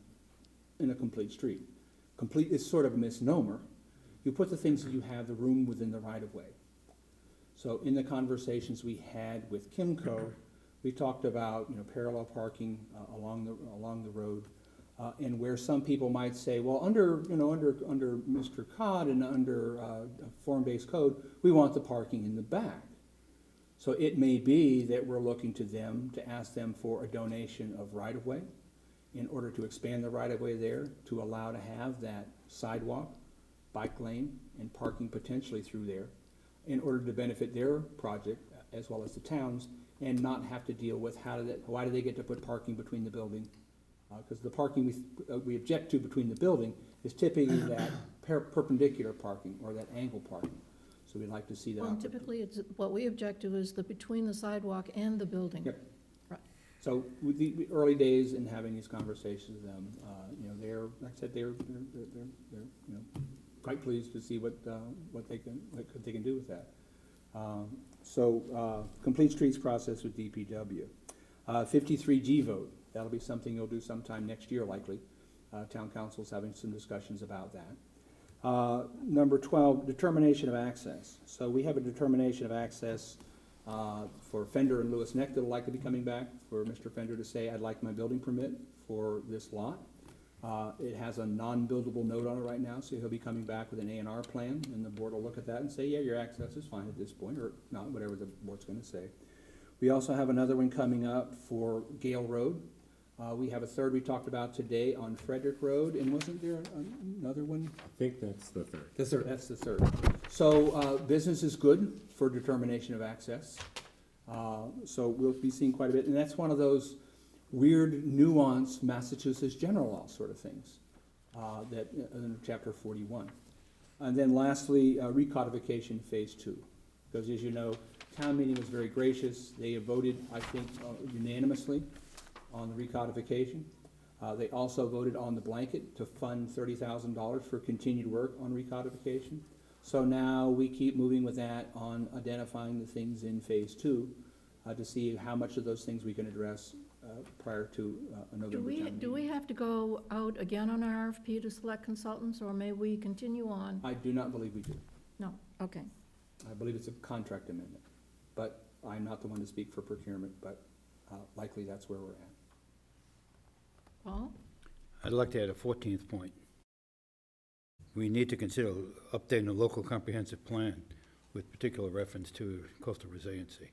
in a complete street. Complete is sort of a misnomer. You put the things that you have the room within the right-of-way. So in the conversations we had with Kimco, we talked about, parallel parking along the road, and where some people might say, well, under Mr. Cod and under form-based code, we want the parking in the back. So it may be that we're looking to them to ask them for a donation of right-of-way in order to expand the right-of-way there, to allow to have that sidewalk, bike lane, and parking potentially through there, in order to benefit their project as well as the town's, and not have to deal with why do they get to put parking between the building? Because the parking we object to between the building is typically that perpendicular parking or that angle parking. So we'd like to see that. Well, typically, what we object to is between the sidewalk and the building. Yep. Right. So with the early days in having these conversations with them, they're, like I said, they're quite pleased to see what they can do with that. Complete streets process with DPW. 53G vote, that'll be something you'll do sometime next year likely. Town council's having some discussions about that. Number 12, determination of access. So we have a determination of access for Fender and Lewis Neck that'll likely be coming back for Mr. Fender to say, I'd like my building permit for this lot. It has a non-buildable note on it right now, so he'll be coming back with an A&R plan, and the board will look at that and say, yeah, your access is fine at this point, or not, whatever the board's gonna say. We also have another one coming up for Gale Road. We have a third we talked about today on Frederick Road, and wasn't there another one? I think that's the third. The third, that's the third. So, business is good for determination of access. So we'll be seeing quite a bit, and that's one of those weird, nuanced Massachusetts general law sort of things, that, in chapter 41. And then lastly, recodification phase 2. Because as you know, town meeting was very gracious. They have voted, I think, unanimously on the recodification. They also voted on the blanket to fund $30,000 for continued work on recodification. So now we keep moving with that on identifying the things in phase 2 to see how much of those things we can address prior to a November town meeting. Do we have to go out again on our RFP to select consultants, or may we continue on? I do not believe we do. No, okay. I believe it's a contract amendment, but I'm not the one to speak for procurement, but likely that's where we're at. Paul? I'd like to add a 14th point. We need to consider updating the local comprehensive plan with particular reference to coastal resiliency.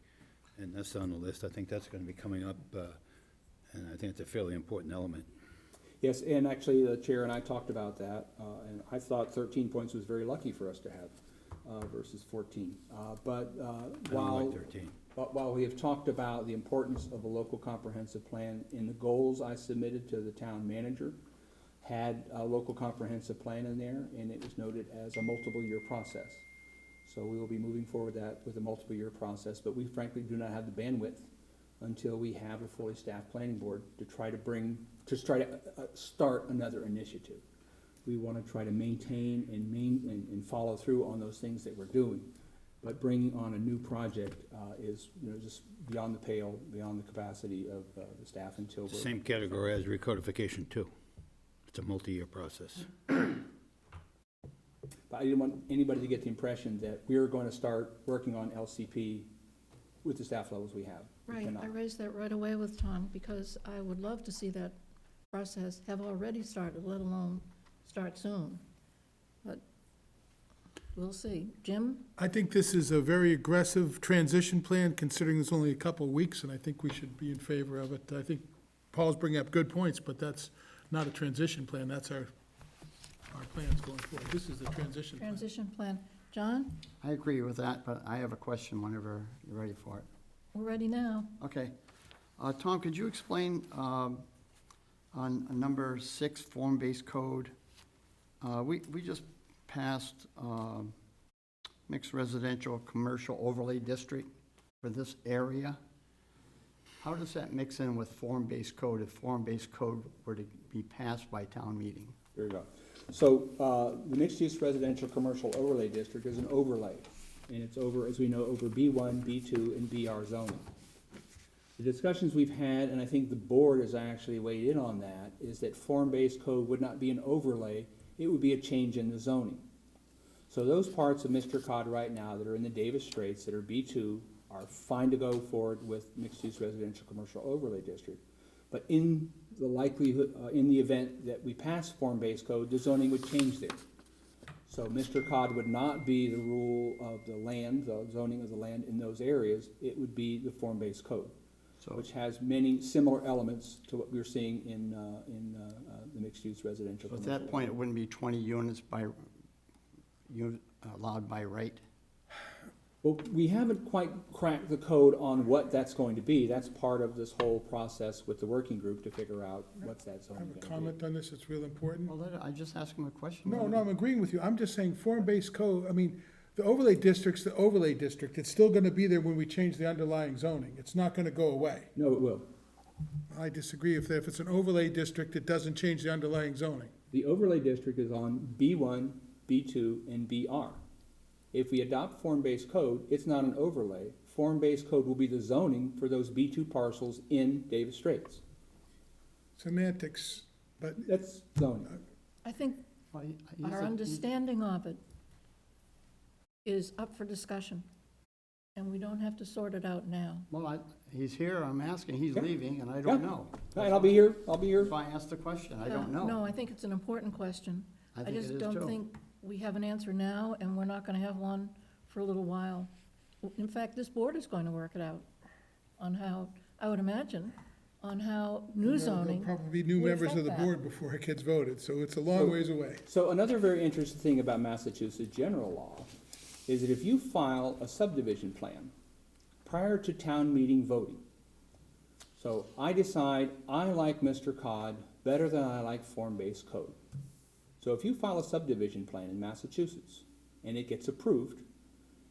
And that's on the list. I think that's going to be coming up, and I think it's a fairly important element. Yes, and actually, the chair and I talked about that, and I thought 13 points was very lucky for us to have versus 14. But I don't like 13. while we have talked about the importance of a local comprehensive plan, in the goals I submitted to the town manager, had a local comprehensive plan in there, and it was noted as a multiple-year process. So we will be moving forward with a multiple-year process, but we frankly do not have the bandwidth until we have a fully staffed planning board to try to start another initiative. We want to try to maintain and follow through on those things that we're doing. But bringing on a new project is, just beyond the pale, beyond the capacity of the staff until we're... Same category as recodification too. It's a multi-year process. But I didn't want anybody to get the impression that we're going to start working on LCP with the staff levels we have. We Right, cannot. I raised that right away with Tom, because I would love to see that process have already started, let alone start soon. But we'll see. Jim? I think this is a very aggressive transition plan, considering there's only a couple of weeks, and I think we should be in favor of it. I think Paul's bringing up good points, but that's not a transition plan, that's our plans going forward. This is the transition plan. Transition plan. John? I agree with that, but I have a question whenever you're ready for it. We're ready now. Okay. Tom, could you explain on number 6, form-based code? We just passed mixed residential commercial overlay district for this area. How does that mix in with form-based code if form-based code were to be passed by town meeting? There you go. So the mixed-use residential commercial overlay district is an overlay, and it's over, as we know, over B1, B2, and BR zoning. The discussions we've had, and I think the board has actually weighed in on that, is that form-based code would not be an overlay, it would be a change in the zoning. So those parts of Mr. Cod right now that are in the Davis Straits that are B2 are fine to go forward with mixed-use residential commercial overlay district. But in the likelihood, in the event that we pass form-based code, the zoning would change there. So Mr. Cod would not be the rule of the land, the zoning of the land in those areas, it would be the form-based code, which has many similar elements to what we're seeing in the mixed-use residential. So at that point, it wouldn't be 20 units allowed by right? Well, we haven't quite cracked the code on what that's going to be. That's part of this whole process with the working group to figure out what's that I zoning have going a to be. comment on this, it's real important. Well, I just asked him a question. No, I'm agreeing with you. I'm just saying form-based code, I mean, the overlay district's the overlay district. It's still gonna be there when we change the underlying zoning. It's not gonna go away. No, it will. I disagree. If it's an overlay district, it doesn't change the underlying zoning. The overlay district is on B1, B2, and BR. If we adopt form-based code, it's not an overlay. Form-based code will be the zoning for those B2 parcels in Davis Straits. Semantics, but That's zoning. I think Well, our understanding of it is up for discussion, and we don't have to sort it out now. Well, he's here, I'm asking, he's Yeah. leaving, and I don't Yeah. know. And I'll be here, If I ask the question, I don't know. No, I think it's an important question. I I think it just is don't too. think we have an answer now, and we're not gonna have one for a little while. In fact, this board is going to work it out on how, I would imagine, on how new there'll zoning. probably be new would members of the affect that. board before it gets voted, so it's a long ways away. So another very interesting thing about Massachusetts general law is that if you file a subdivision plan prior to town meeting voting, so I decide I like Mr. Cod better than I like form-based code. So if you file a subdivision plan in Massachusetts and it gets approved,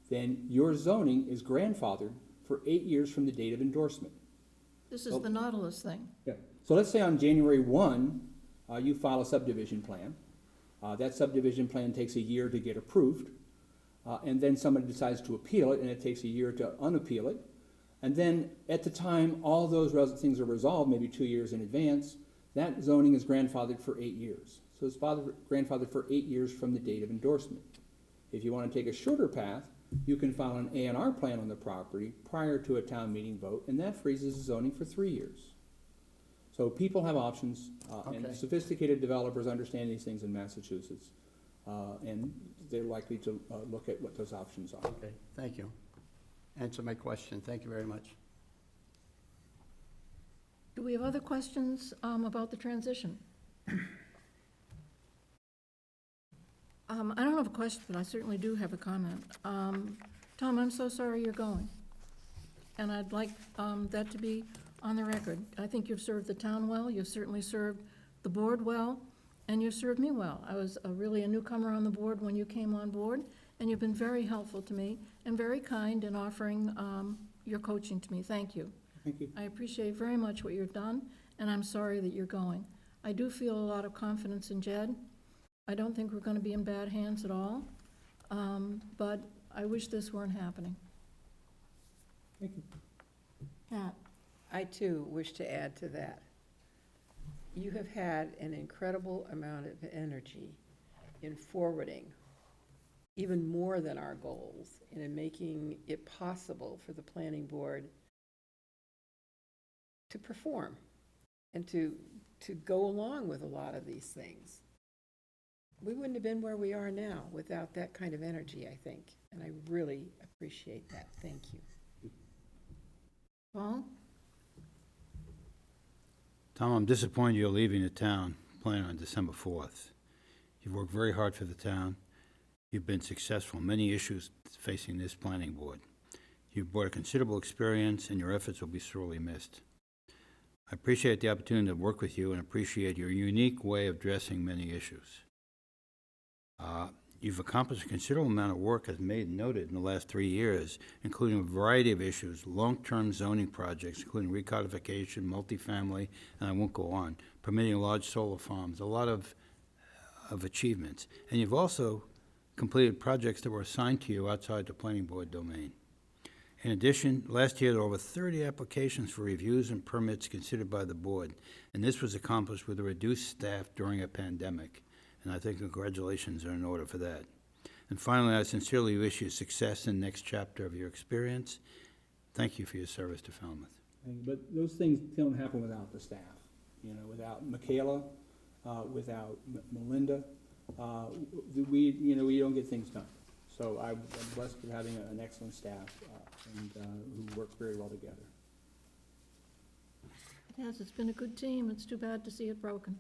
then your zoning is grandfathered for 8 years from the date of endorsement. This is the Nautilus thing. Yeah. So let's say on January 1, you file a subdivision plan. That subdivision plan takes a year to get approved, and then somebody decides to appeal it, and it takes a year to unappeal it. And then at the time all those things are resolved, maybe 2 years in advance, that zoning is grandfathered for 8 years. So it's grandfathered for 8 years from the date of endorsement. If you want to take a shorter path, you can file an A&R plan on the property prior to a town meeting vote, and that freezes the zoning for 3 years. So people have options, and Okay. sophisticated developers understand these things in Massachusetts, and they're likely to look at what those options are. Okay, thank you. Answer my question, thank you very much. Do we have other questions about the transition? I don't have a question, but I certainly do have a comment. Tom, I'm so sorry you're going, and I'd like that to be on the record. I think you've served the town well, you've certainly served the board well, and you've served me well. I was really a newcomer on the board when you came on board, and you've been very helpful to me and very kind in offering your coaching to me. Thank you. Thank you. I appreciate very much what you've done, and I'm sorry that you're going. I do feel a lot of confidence in Jed. I don't think we're going to be in bad hands at all, but I wish this weren't happening. Thank you. Pat? I too wish to add to that. You have had an incredible amount of energy in forwarding even more than our goals and in making it possible for the planning board to perform and to go along with a lot of these things. We wouldn't have been where we are now without that kind of energy, I think, and I really appreciate that. Thank you. Paul? Tom, I'm disappointed you're leaving the town planning on December 4th. You've worked very hard for the town. You've been successful in many issues facing this planning board. You've brought a considerable experience, and your efforts will be sorely missed. I appreciate the opportunity to work with you and appreciate your unique way of addressing many issues. You've accomplished a considerable amount of work, as made noted, in the last 3 years, including a variety of issues, long-term zoning projects, including recodification, multifamily, and I won't go on, permitting large solar farms, a lot of achievements. And you've also completed projects that were assigned to you outside the planning board domain. In addition, last year there were over 30 applications for reviews and permits considered by the board, and this was accomplished with a reduced staff during a pandemic. And I think congratulations are in order for that. And finally, I sincerely wish you success in the next chapter of your experience. Thank you for your service to Falmouth. But those things don't happen without the staff, without Michaela, without Melinda. We don't get things done. So I'm blessed with having an excellent staff and who work very well together. Yes, it's been a good team. It's too bad to see it broken.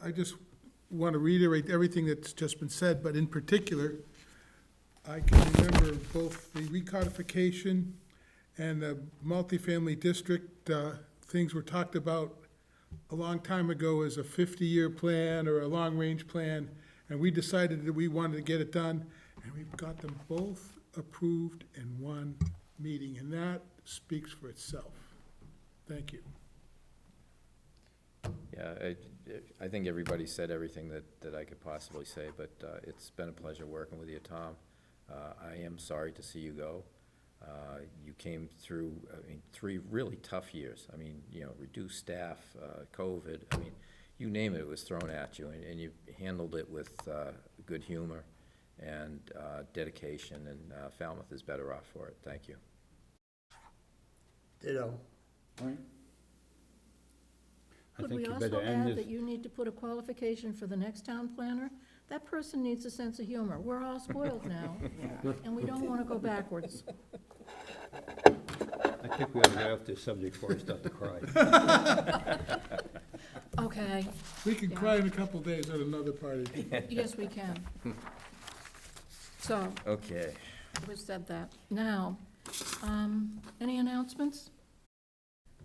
I just want to reiterate everything that's just been said, but in particular, I can remember both the recodification and the multifamily district, things were talked about a long time ago as a 50-year plan or a long-range plan, and we decided that we wanted to get it done, and we've got them both approved in one meeting, and that speaks for itself. Thank you. Yeah, I think everybody said everything that I could possibly say, but it's been a pleasure working with you, Tom. I am sorry to see you go. You came through, 3 really tough years. Reduced staff, COVID, you name it, it was thrown at you, and you handled it with good humor and dedication, and Falmouth is better off for it. Thank you. Ditto. All right. I Could think we you also better end add this. that you need to put a qualification for the next town planner? That person needs a sense of humor. We're all spoiled now, and we don't want to go backwards. I think we ought to get off this subject before I start to cry. Okay, We can Yeah. cry in a couple of days at another party. yes, we can. So, Okay. we said that. Now, any announcements?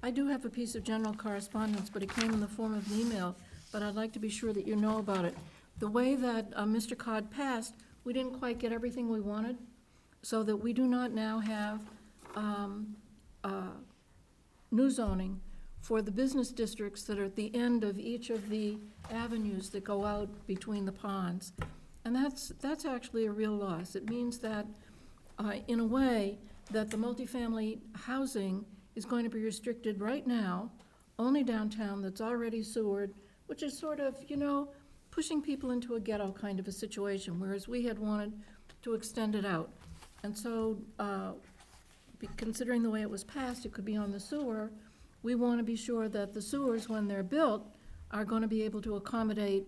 I do have a piece of general correspondence, but it came in the form of an email, but I'd like to be sure that you know about it. The way that Mr. Cod passed, we didn't quite get everything we wanted, so that we do not now have new zoning for the business districts that are at the end of each of the avenues that go out between the ponds. And that's actually a real loss. It means that, in a way, that the multifamily housing is going to be restricted right now, only downtown that's already sewered, which is sort of, pushing people into a ghetto kind of a situation, whereas we had wanted to extend it out. And so, considering the way it was passed, it could be on the sewer, we want to be sure that the sewers, when they're built, are going to be able to accommodate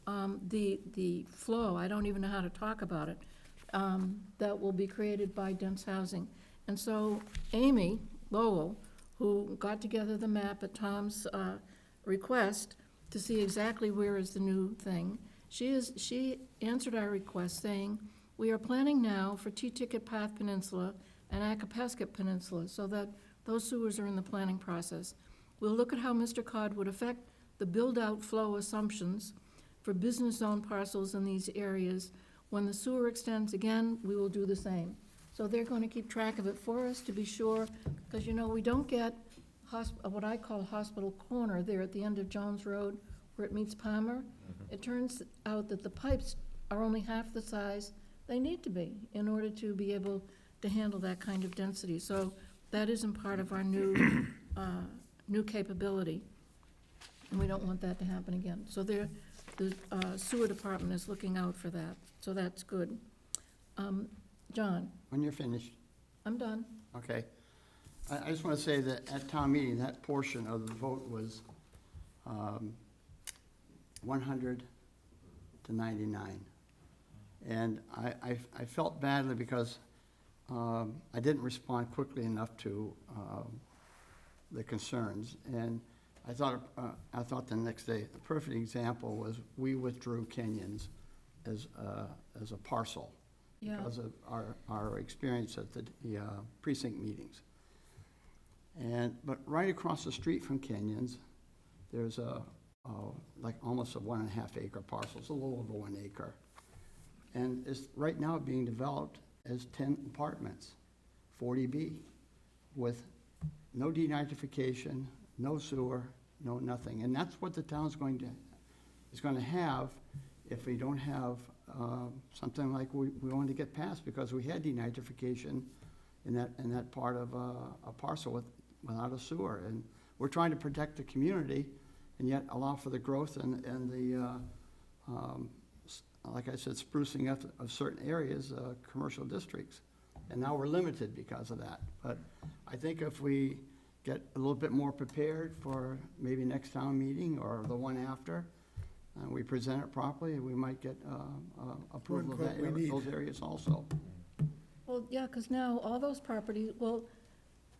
the flow, I don't even know how to talk about it, that will be created by dense housing. And so Amy Lowell, who got together the map at Tom's request to see exactly where is the new thing, she answered our request saying, we are planning now for T-Ticket Path Peninsula and Acapesket Peninsula, so that those sewers are in the planning process. We'll look at how Mr. Cod would affect the build-out flow assumptions for business zone parcels in these areas. When the sewer extends again, we will do the same. So they're going to keep track of it for us to be sure, because, we don't get what I call Hospital Corner there at the end of Jones Road where it meets Palmer. It turns out that the pipes are only half the size they need to be in order to be able to handle that kind of density. So that isn't part of our new capability, and we don't want that to happen again. So the sewer department is looking out for that, so that's good. John? When you're finished. I'm done. Okay. I just want to say that at town meeting, that portion of the vote was 100 to 99. And I felt badly because I didn't respond quickly enough to the concerns. And I thought the next day, the perfect example was we withdrew Kenyon's as a parcel Yeah. because of our experience at the precinct meetings. But right across the street from Kenyon's, there's like almost a 1.5 acre parcel. It's a little over 1 acre. And it's right now being developed as 10 apartments, 40B, with no denitrification, no sewer, no nothing. And that's what the town's going to have if we don't have something like we want to get passed, because we had denitrification in that part of a parcel without a sewer. And we're trying to protect the community and yet allow for the growth and the, like I said, sprucing up of certain areas, commercial districts. And now we're limited because of that. But I think if we get a little bit more prepared for maybe next town meeting or the one after, and we present it properly, we might get approval of What we need. those areas also. Well, yeah, because now all those properties, well,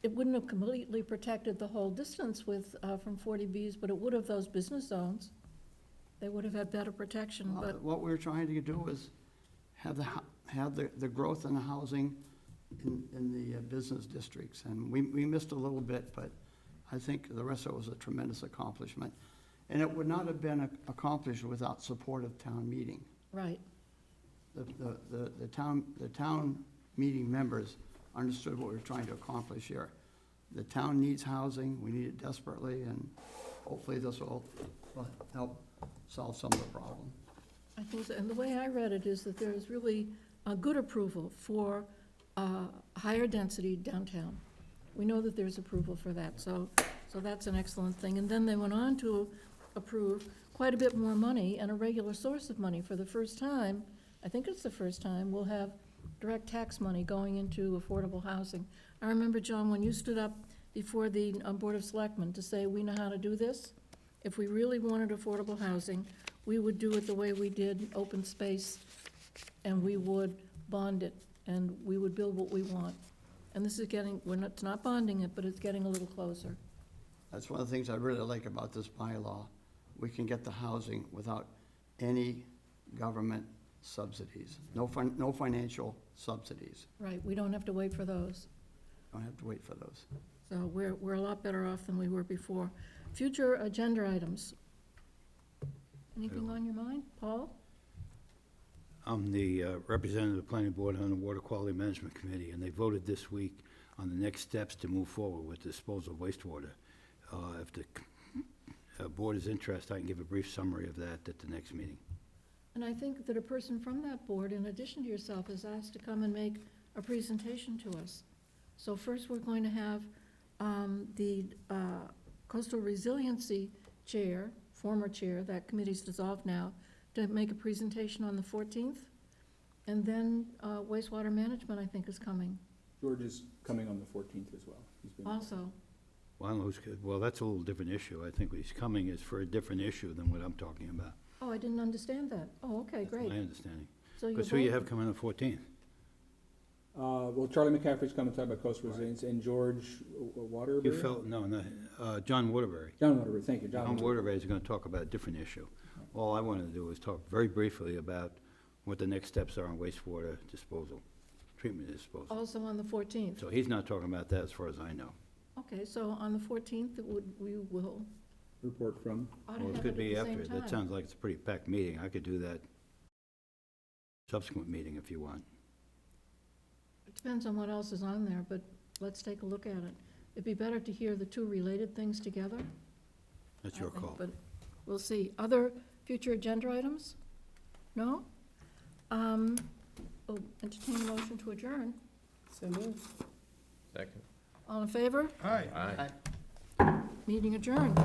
it wouldn't have completely protected the whole distance from 40Bs, but it would have those business zones. They would have had better protection, but, What we're trying to do is have the growth in the housing in the business districts. And we missed a little bit, but I think the rest of it was a tremendous accomplishment. And it would not have been accomplished without support of town meeting. right. The town meeting members understood what we were trying to accomplish here. The town needs housing, we need it desperately, and hopefully this will will help solve some of the problem. I think so, and the way I read it is that there is really a good approval for higher density downtown. We know that there's approval for that, so that's an excellent thing. And then they went on to approve quite a bit more money and a regular source of money for the first time. I think it's the first time we'll have direct tax money going into affordable housing. I remember, John, when you stood up before the Board of Selectmen to say, we know how to do this. If we really wanted affordable housing, we would do it the way we did open space, and we would bond it, and we would build what we want. And this is getting, it's not bonding it, but it's getting a little closer. That's one of the things I really like about this bylaw. We can get the housing without any government subsidies, no financial subsidies. Right, we don't have to wait for those. Don't have to wait for those. So we're a lot better off than we were before. Future agenda items. Anything on your mind, Paul? I'm the representative of the Planning Board on the Water Quality Management Committee, and they voted this week on the next steps to move forward with disposal of wastewater. If the board is interested, I can give a brief summary of that at the next meeting. And I think that a person from that board, in addition to yourself, is asked to come and make a presentation to us. So first, we're going to have the Coastal Resiliency Chair, former chair, that committee's dissolved now, to make a presentation on the 14th. And then wastewater management, I think, is coming George is coming on the 14th as well. He's been- also. Well, I don't know well, that's a little different issue. I think what he's coming is for a different issue than what I'm talking about. Oh, I didn't understand that. Oh, okay, That's great. my understanding. So Because who you have coming on the 14th? Well, Charlie McCaffrey's coming to talk about coastal resilience, and George Waterbury? You felt, no, John Waterbury. John Waterbury, thank you, John Waterbury is going to talk about a different issue. All I wanted to do was talk very briefly about what the next steps are on wastewater disposal, treatment disposal. Also on the 14th. So he's not talking about that as far as I know. Okay, so on the 14th, we will, Report from, ought to Well, it have could it be at the after. same That time. sounds like it's a pretty packed meeting. I could do that subsequent meeting if you want. It depends on what else is on there, but let's take a look at it. It'd be better to hear the two related things together. That's I your think, call. But we'll see. Other future agenda items? No? Entertain a motion to adjourn. So moved. Second. All in favor? Hi. Aye. Meeting adjourned.